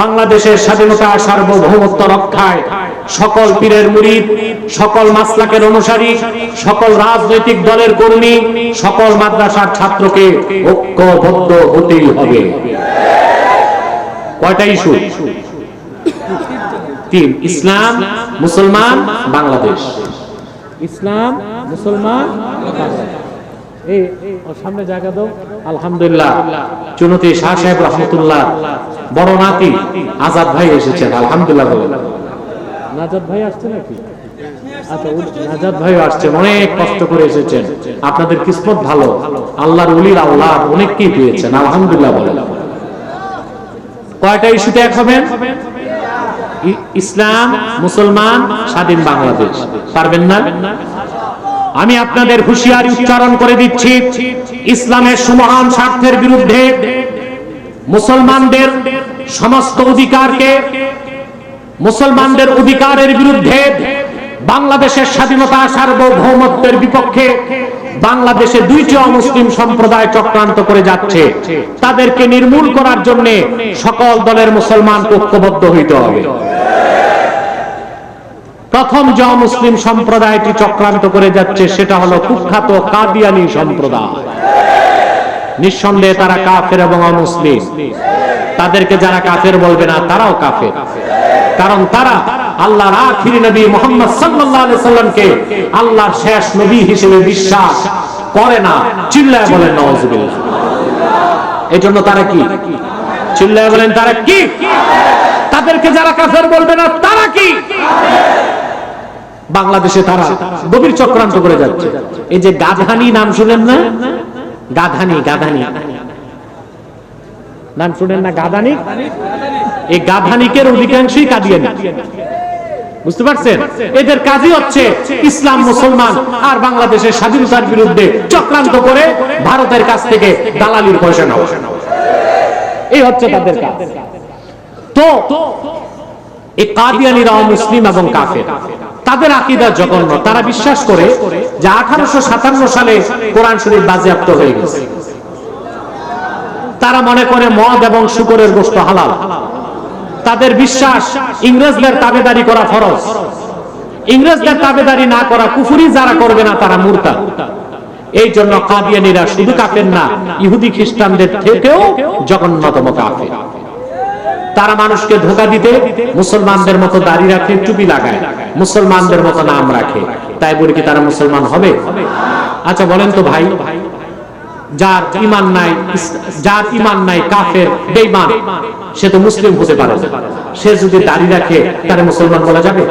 বাংলাদেশের স্বাধীনতা, সার্বভৌমত্ব রক্ষায় সকল পীরের মুরিদ, সকল মাসলাকের অনুসারী, সকল রাজনৈতিক দলের কর্মী, সকল মাদ্রাসার ছাত্রকে ঐক্যবদ্ধ হতেই হবে। কয়টা ইস্যু? 3। ইসলাম, মুসলমান, বাংলাদেশ। ইসলাম, মুসলমান, এই সামনে জায়গা দাও। আলহামদুলিল্লাহ, চুনতি শাহ সাহেব রহমতুল্লাহ বড় নাতি আজাদ ভাই এসেছেন, আলহামদুলিল্লাহ বলেন। নাজাদ ভাই আসছে নাকি? আচ্ছা, নাজাদ ভাই আসছেন, অনেক কষ্ট করে এসেছেন। আপনাদের কিসমত ভালো, আল্লাহর ওলির আল্লাহ অনেককেই পেয়েছেন, আলহামদুলিল্লাহ বলেন। কয়টা ইস্যুতে এক হবেন? ইসলাম, মুসলমান, স্বাধীন বাংলাদেশ। পারবেন না? আমি আপনাদের হুঁশিয়ারি উচ্চারণ করে দিচ্ছি, ইসলামের সুমহান স্বার্থের বিরুদ্ধে, মুসলমানদের সমস্ত অধিকারকে, মুসলমানদের অধিকারের বিরুদ্ধে, বাংলাদেশের স্বাধীনতা সার্বভৌমত্বের বিপক্ষে বাংলাদেশে দুইটি অমুসলিম সম্প্রদায় চক্রান্ত করে যাচ্ছে। তাদেরকে নির্মূল করার জন্য সকল দলের মুসলমান ঐক্যবদ্ধ হইতে হবে। প্রথম যে অমুসলিম সম্প্রদায়টি চক্রান্ত করে যাচ্ছে সেটা হলো কুখ্যাত কাদিয়ানী সম্প্রদায়। নিঃসন্দেহে তারা কাফের এবং অমুসলিম। তাদেরকে যারা কাফের বলবে না তারাও কাফের, কারণ তারা আল্লাহর আখিরি নবী মুহাম্মদ সাল্লাল্লাহু আলাইহি সাল্লামকে আল্লাহর শেষ নবী হিসেবে বিশ্বাস করে না। চিল্লায় বলেন নাউজুবিল্লাহ। এজন্য তারা কি? চিল্লায় বলেন তারা কি? তাদেরকে যারা কাফের বলবে না তারা কি? বাংলাদেশে তারা গভীর চক্রান্ত করে যাচ্ছে। এই যে গাধানি নাম শুনেন না? গাধানি, গাধানি নাম শুনেন না? গাধানি, এই গাধানিকের অধিকাংশই কাদিয়ানী। বুঝতে পারছেন? এদের কাজই হচ্ছে ইসলাম, মুসলমান আর বাংলাদেশের স্বাধীনতার বিরুদ্ধে চক্রান্ত করে ভারতের কাছ থেকে দালালির পয়সা নেওয়া। এই হচ্ছে তাদের কাজ। তো এই কাদিয়ানীরা মুসলিম এবং কাফের। তাদের আকীদা জঘন্য। তারা বিশ্বাস করে যে 1857 সালে কোরআন শরীফ বাজেয়াপ্ত হয়ে গেছে। তারা মনে করে মদ এবং শুকরের গোশত হালাল। তাদের বিশ্বাস ইংরেজদের তাবেদারি করা ফরজ, ইংরেজদের তাবেদারি না করা কুফরি, যারা করবে না তারা মুরতাদ। এই জন্য কাদিয়ানীরা শুধু কাফের না, ইহুদি খ্রিস্টানদের থেকেও জঘন্যতম কাফের। তারা মানুষকে ধোঁকা দিতে মুসলমানদের মতো দাড়ি রাখে, টুপি লাগায়, মুসলমানদের মতো নাম রাখে। তাই বলে কি তারা মুসলমান হবে? আচ্ছা বলেন তো ভাই, যার ঈমান নাই কাফের বেঈমান, সে তো মুসলিম হতে পারে না। সে যদি দাড়ি রাখে তারে মুসলমান বলা যাবে?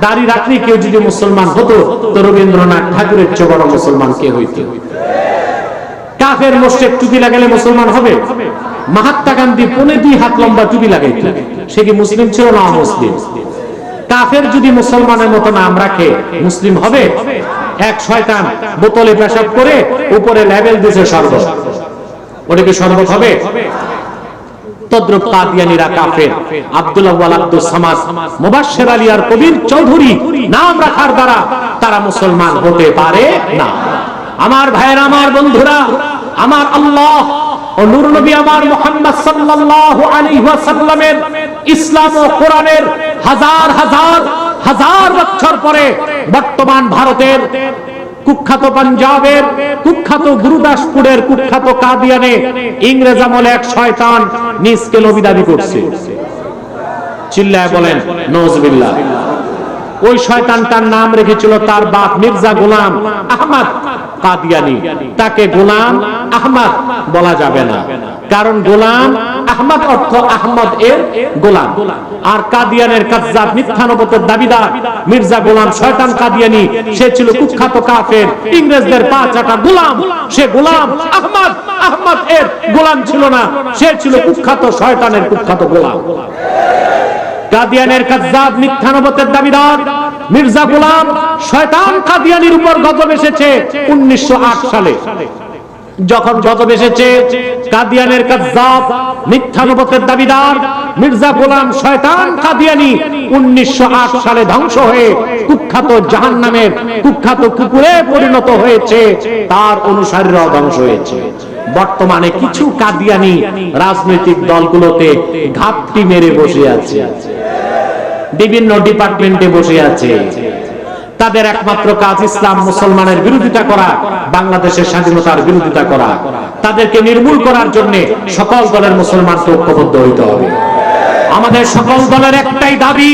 দাড়ি রাখলে কেউ যদি মুসলমান হতো তো রবীন্দ্রনাথ ঠাকুরের চেয়ে বড় মুসলমান কে হইতো? কাফের মুশরিক টুপি লাগালে মুসলমান হবে? মহাত্মা গান্ধী 2.5 হাত লম্বা টুপি লাগাইতো, সে কি মুসলিম ছিল না অমুসলিম? কাফের যদি মুসলমানের মতো নাম রাখে মুসলিম হবে? এক শয়তান বোতলে পেশাব করে উপরে লেবেল দিয়েছে শরবত, ওটা কি শরবত হবে? তদ্রুপ কাদিয়ানীরা কাফের। আব্দুল্লাহ ওয়াল আব্দুস সামাদ, মুবাশশির আলী আর কবির চৌধুরী নাম রাখার দ্বারা তারা মুসলমান হতে পারে না। আমার ভাইয়েরা, আমার বন্ধুরা, আমার আল্লাহ ও নূর নবী আমার মুহাম্মদ সাল্লাল্লাহু আলাইহি ওয়াসাল্লামের ইসলাম ও কোরআনের হাজার হাজার হাজার বছর পরে বর্তমান ভারতের কুখ্যাত পাঞ্জাবের কুখ্যাত গুরুদাসপুরের কুখ্যাত কাদিয়ানে ইংরেজ আমলে এক শয়তান নিজকে নবী দাবি করছে। চিল্লায় বলেন নাউজুবিল্লাহ। ওই শয়তানটার নাম রেখেছিল তার বাপ মির্জা গোলাম আহমদ কাদিয়ানী। তাকে গোলাম আহমদ বলা যাবে না, কারণ গোলাম আহমদ অর্থ আহমদ এর গোলাম। আর কাদিয়ানের কাযযাব মিথ্যানবতের দাবিদার মির্জা গোলাম শয়তান কাদিয়ানী, সে ছিল কুখ্যাত কাফের, ইংরেজদের পা চাটা গোলাম। সে গোলাম আহমদ, আহমদ এর গোলাম ছিল না, সে ছিল কুখ্যাত শয়তানের কুখ্যাত গোলাম। কাদিয়ানের কাযযাব মিথ্যানবতের দাবিদার মির্জা গোলাম শয়তান কাদিয়ানীর উপর গজব এসেছে 1908 সালে। যখন গজব এসেছে, কাদিয়ানের কাযযাব মিথ্যানবতের দাবিদার মির্জা গোলাম শয়তান কাদিয়ানী 1908 সালে ধ্বংস হয়ে কুখ্যাত জাহান্নামের কুখ্যাত কুকুরে পরিণত হয়েছে, তার অনুসারীরাও ধ্বংস হয়েছে। বর্তমানে কিছু কাদিয়ানী রাজনৈতিক দলগুলোতে ঘাপটি মেরে বসে আছে, বিভিন্ন ডিপার্টমেন্টে বসে আছে। তাদের একমাত্র কাজ ইসলাম মুসলমানের বিরোধিতা করা, বাংলাদেশের স্বাধীনতার বিরোধিতা করা। তাদেরকে নির্মূল করার জন্য সকল দলের মুসলমানকে ঐক্যবদ্ধ হইতে হবে। আমাদের সকল দলের একটাই দাবি,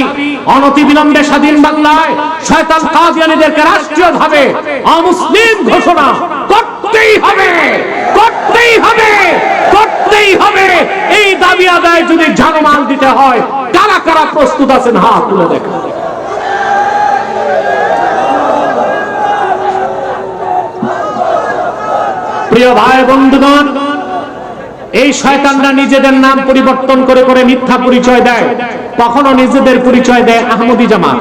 অনতিবিলম্বে স্বাধীন বাংলায় শয়তান কাদিয়ানীদেরকে রাষ্ট্রীয়ভাবে অমুসলিম ঘোষণা করতেই হবে, করতেই হবে, করতেই হবে। এই দাবি আদায় যদি জানমাল দিতে হয়, কারা কারা প্রস্তুত আছেন হাত তুলে দেখেন। প্রিয় ভাই বন্ধুগণ, এই শয়তানরা নিজেদের নাম পরিবর্তন করে করে মিথ্যা পরিচয় দেয়। কখনো নিজেদের পরিচয় দেয় আহমদী জামাত,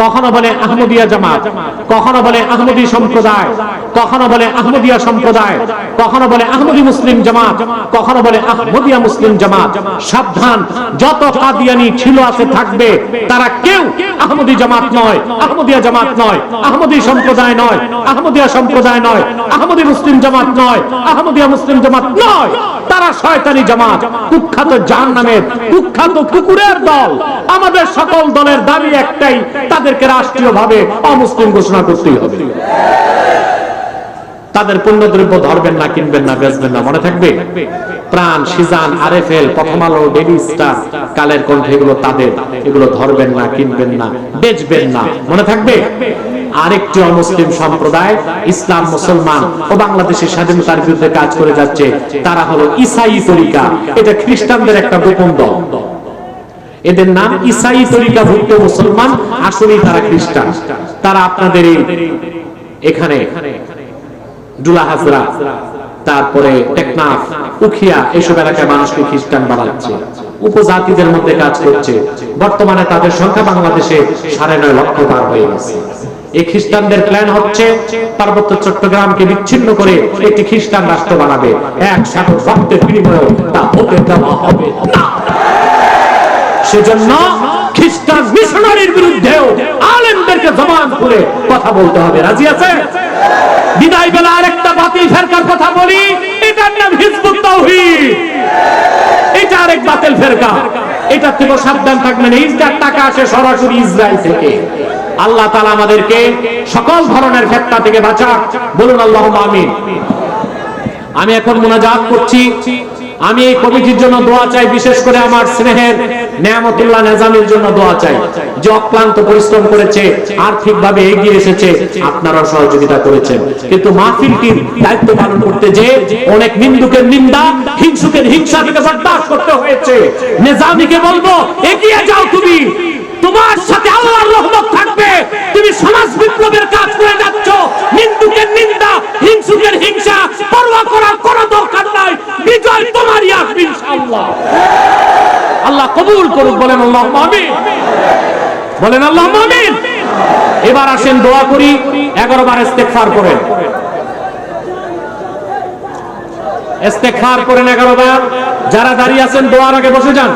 কখনো বলে আহমদিয়া জামাত, কখনো বলে আহমদী সম্প্রদায়, কখনো বলে আহমদিয়া সম্প্রদায়, কখনো বলে আহমদী মুসলিম জামাত, কখনো বলে আহমদিয়া মুসলিম জামাত। সাবধান, যত কাদিয়ানি ছিল আছে থাকবে, তারা কেউ আহমদী জামাত নয়, আহমদিয়া জামাত নয়, আহমদী সম্প্রদায় নয়, আহমদিয়া সম্প্রদায় নয়, আহমদী মুসলিম জামাত নয়, আহমদিয়া মুসলিম জামাত নয়। তারা শয়তানি জামাত, কুখ্যাত জাহান্নামের কুখ্যাত কুকুরের দল। আমাদের সকল দলের দাবি একটাই, তাদেরকে রাষ্ট্রীয়ভাবে অমুসলিম ঘোষণা করতেই হবে। তাদের পণ্যদ্রব্য ধরবেন না, কিনবেন না, বেচবেন না, মনে থাকবে। প্রাণ, সিজান, আরএফএল, প্রথম আলো, ডেইলি স্টার, কালের কণ্ঠ, এগুলো তাদের, এগুলো ধরবেন না, কিনবেন না, বেচবেন না, মনে থাকবে। আরেকটি অমুসলিম সম্প্রদায় ইসলাম, মুসলমান ও বাংলাদেশের স্বাধীনতার বিরুদ্ধে কাজ করে যাচ্ছে, তারা হলো ইসাই তরিকা। এটা খ্রিস্টানদের একটা গোপন দল। এদের নাম ইসাই তরিকা ভুক্ত মুসলমান, আসলেই তারা খ্রিস্টান। তারা আপনাদের এখানে ডুলা হাজরা, তারপরে টেকনাফ, উখিয়া, এসব এলাকায় মানুষকে খ্রিস্টান বানাচ্ছে, উপজাতিদের মধ্যে কাজ করছে। বর্তমানে তাদের সংখ্যা বাংলাদেশে 9.5 লক্ষ পার হয়ে গেছে। এই খ্রিস্টানদের প্ল্যান হচ্ছে পার্বত্য চট্টগ্রামকে বিচ্ছিন্ন করে একটি খ্রিস্টান রাষ্ট্র বানাবে। একসাথে রক্তের বিনিময়ে তা হতে দেওয়া হবে না। সেজন্য খ্রিস্টান মিশনারির বিরুদ্ধেও আলেমদেরকে জবান খুলে কথা বলতে হবে। রাজি আছে? বিদায় বেলা আরেকটা বাতিল ফেরকার কথা বলি, এটার নাম হিজবুত তাওহীদ। এটা আরেক বাতিল ফেরকা, এটা থেকে সাবধান থাকবেন। ইসরায়েল টাকা আসে সরাসরি ইসরায়েল থেকে। আল্লাহ তাআলা আমাদেরকে সকল ধরনের ফিতনা থেকে বাঁচাক, বলুন আল্লাহুম্মা আমিন। আমি এখন মুনাজাত করছি। আমি এই কমিটির জন্য দোয়া চাই, বিশেষ করে আমার স্নেহের নেয়ামতুল্লাহ নেজামীর জন্য দোয়া চাই, যে অক্লান্ত পরিশ্রম করেছে, আর্থিকভাবে এগিয়ে এসেছে, আপনারাও সহযোগিতা করেছেন। কিন্তু মাহফিলটির দায়িত্ব পালন করতে যে অনেক নিন্দুকের নিন্দা, হিংসুকের হিংসা থেকে বরদাস্ত করতে হয়েছে। নেজামীকে বলবো, এগিয়ে যাও, তুমি, তোমার সাথে আল্লাহর রহমত থাকবে। তুমি সমাজ বিপ্লবের কাজ করে যাচ্ছ। নিন্দুকের নিন্দা, হিংসুকের হিংসা পরোয়া করার কোনো দরকার নাই। বিজয় তোমারই আসবে ইনশাআল্লাহ। আল্লাহ কবুল করুক, বলেন আল্লাহুম্মা আমিন, বলেন আল্লাহুম্মা আমিন। এবার আসেন দোয়া করি, 11 বার ইস্তেগফার করেন, ইস্তেগফার করেন 11 বার। যারা দাঁড়িয়ে আছেন দোয়ার আগে বসে যান।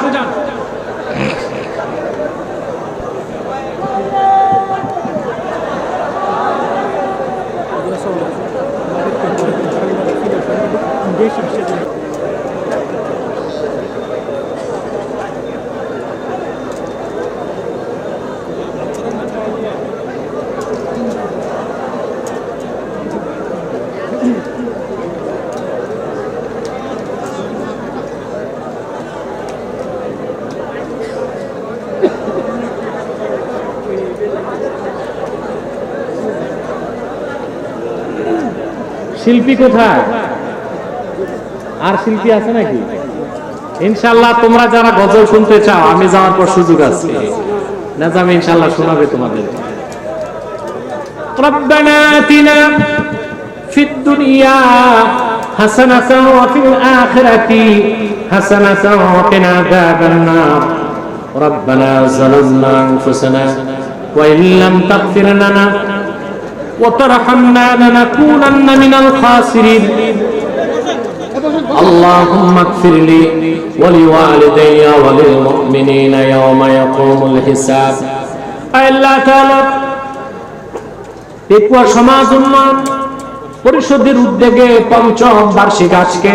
শিল্পী কোথায়? আর শিল্পী আছে নাকি? ইনশাআল্লাহ তোমরা যারা গজল শুনতে চাও, আমি যাওয়ার পর সুযোগ আছে, নেজাম ইনশাআল্লাহ শোনাবে তোমাদের। রব্বানা আতিনা ফিদ দুনিয়া হাসানাতান ওয়া ফিল আখিরাতি হাসানাতান ওয়া কিনা আযাবান নার। রব্বানা যালামনা আনফুসানা ওয়া ইল্লাম তাগফির লানা وترحمنا لنكونن من الخاسرين اللهم اغفر لي ولوالدي وللمؤمنين يوم يقوم الحساب। আল্লাহ তাআলা পেকুয়া সমাজ উন্নয়ন পরিষদের উদ্যোগে ৫ম বার্ষিক আজকে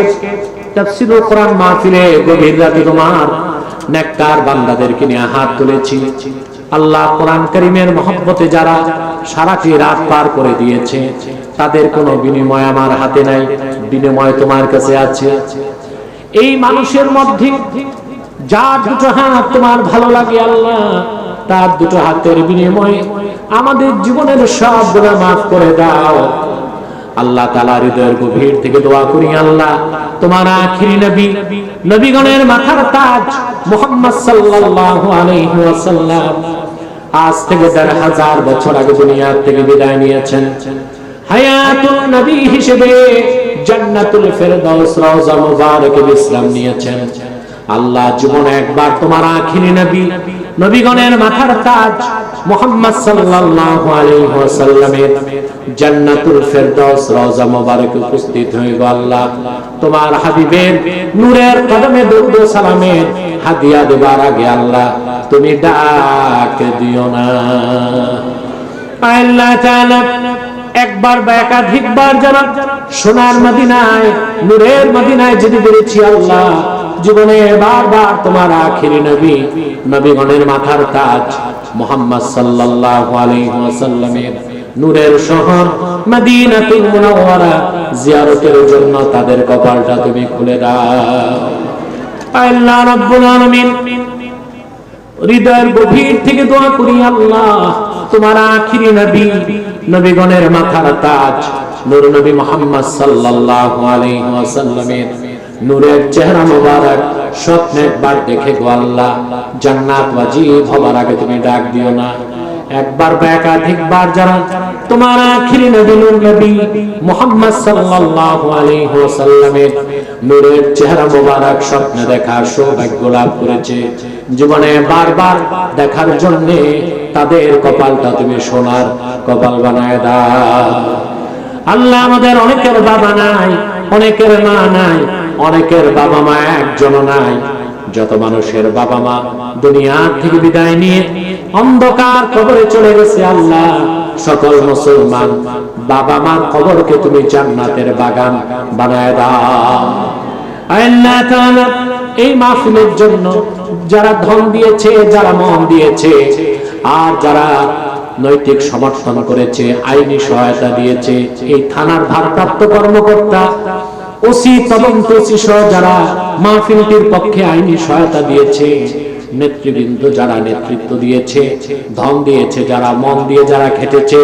তাফসীরুল কোরআন মাহফিলে গভীর রাতে তোমার নেককার বান্দাদেরকে নিয়ে হাত তুলেছি। আল্লাহ, কোরআন কারীমের মহব্বতে যারা সারাটি রাত পার করে দিয়েছে, তাদের কোনো বিনিময় আমার হাতে নাই, বিনিময় তোমার কাছে আছে। এই মানুষের মধ্যে যার দুটো হাত তোমার ভালো লাগে আল্লাহ, তার দুটো হাতের বিনিময়ে আমাদের জীবনের সব গুনাহ মাফ করে দাও। আল্লাহ তাআলা হৃদয়ের গভীর থেকে দোয়া করি, আল্লাহ তোমার আখিরি নবী, নবীগণের মাথার তাজ মুহাম্মদ সাল্লাল্লাহু আলাইহি ওয়াসাল্লাম আজ থেকে ১৫০০ বছর আগে দুনিয়া থেকে বিদায় নিয়েছেন। হায়াতুন নবী হিসেবে জান্নাতুল ফেরদাউস রওজা মুবারকে বিশ্রাম নিয়েছেন। আল্লাহ, জীবনে একবার তোমার আখিরি নবী, নবীগণের মাথার তাজ মুহাম্মদ সাল্লাল্লাহু আলাইহি ওয়াসাল্লামের জান্নাতুল ফেরদাউস রওজা মোবারকে উপস্থিত হয়ে গো আল্লাহ, তোমার হাবিবের নূরের কদমে দরুদ ও সালামের হাদিয়া দেবার আগে আল্লাহ তুমি ডাক দিও না। আল্লাহ তাআলা একবার বা একাধিকবার যারা সোনার মদিনায় নূরের মদিনায় যেতে পেরেছি আল্লাহ, জীবনে বারবার তোমার আখিরি নবী নবীগণের মাথার তাজ মুহাম্মদ সাল্লাল্লাহু আলাইহি ওয়াসাল্লামের নূরের শহর মদিনাতুল মুনাওয়ারা জিয়ারতের জন্য তাদের কপালটা তুমি খুলে দাও। আল্লাহ রাব্বুল আলামিন হৃদয়ের গভীর থেকে দোয়া করি আল্লাহ, তোমার আখিরি নবী নবীগণের মাথার তাজ নূর নবী মুহাম্মদ সাল্লাল্লাহু আলাইহি ওয়াসাল্লামের নূরের চেহারা মোবারক স্বপ্নে একবার দেখে গো আল্লাহ জান্নাত ওয়াজিব হবার আগে তুমি ডাক দিও না। একবার বা একাধিকবার যারা তোমার আখিরি নবী নূর নবী মুহাম্মদ সাল্লাল্লাহু আলাইহি ওয়াসাল্লামের নূরের চেহারা মোবারক স্বপ্নে দেখার সৌভাগ্য লাভ করেছে, জীবনে বারবার দেখার জন্য তাদের কপালটা তুমি সোনার কপাল বানায় দাও। আল্লাহ আমাদের অনেকের বাবা নাই, অনেকের মা নাই, অনেকের বাবা মা একজনও নাই। যত মানুষের বাবা মা দুনিয়া থেকে বিদায় নিয়ে অন্ধকার কবরে চলে গেছে আল্লাহ, সকল মুসলমান বাবা মার কবরকে তুমি জান্নাতের বাগান বানায় দাও। আল্লাহ তাআলা এই মাহফিলের জন্য যারা ধন দিয়েছে, যারা মন দিয়েছে, আর যারা নৈতিক সমর্থন করেছে, আইনি সহায়তা দিয়েছে, এই থানার ভারপ্রাপ্ত কর্মকর্তা, ওসি, তদন্ত ওসি সহ যারা মাহফিলটির পক্ষে আইনি সহায়তা দিয়েছে, নেতৃবৃন্দ যারা নেতৃত্ব দিয়েছে, ধন দিয়েছে, যারা মন দিয়ে যারা খেটেছে,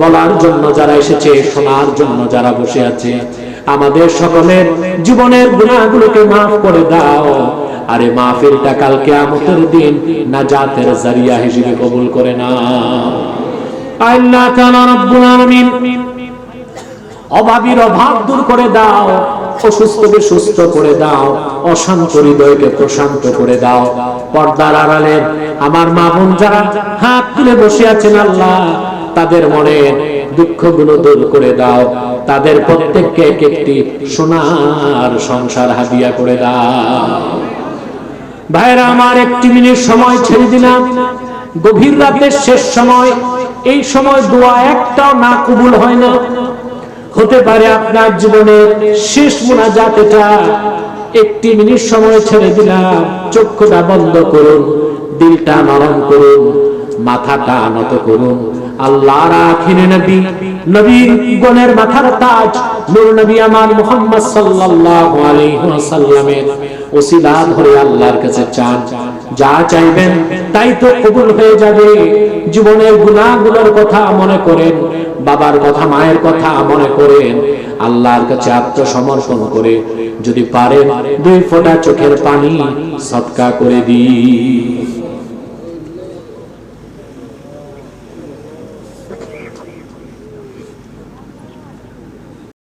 বলার জন্য যারা এসেছে, শোনার জন্য যারা বসে আছে, আমাদের সকলের জীবনের গুনাহগুলোকে মাফ করে দাও। আরে মাহফিলটা কাল কিয়ামতের দিন নাজাতের জারিয়া হিসেবে কবুল করে নাও। আল্লাহ তাআলা রব্বুল আলামিন অভাবীর অভাব দূর করে দাও, অসুস্থকে সুস্থ করে দাও, অশান্ত হৃদয়কে প্রশান্ত করে দাও। পর্দার আড়ালে আমার মা বোন যারা হাত তুলে বসে আছেন আল্লাহ, তাদের মনের দুঃখগুলো দূর করে দাও, তাদের প্রত্যেককে একটি সোনার সংসার হাদিয়া করে দাও। ভাইরা আমার, একটি মিনিট সময় ছেড়ে দিলাম, গভীর রাতের শেষ সময়, এই সময় দোয়া একটাও না কবুল হয় না। হতে পারে আপনার জীবনের শেষ মুনাজাত এটা। একটি মিনিট সময় ছেড়ে দিলাম, চক্ষুটা বন্ধ করুন, দিলটা নরম করুন, মাথাটা নত করুন। আল্লাহর আখিরি নবী, নবীগণের মাথার তাজ নূর নবী আমার মুহাম্মদ সাল্লাল্লাহু আলাইহি ওয়াসাল্লামের ওসিলা ধরে আল্লাহর কাছে চান, যা চাইবেন তাই তো কবুল হয়ে যাবে। জীবনের গুনাহগুলোর কথা মনে করেন, বাবার কথা, মায়ের কথা মনে করেন, আল্লাহর কাছে আত্মসমর্পণ করে যদি পারেন 2 ফোঁটা চোখের পানি সদকা করে দিই।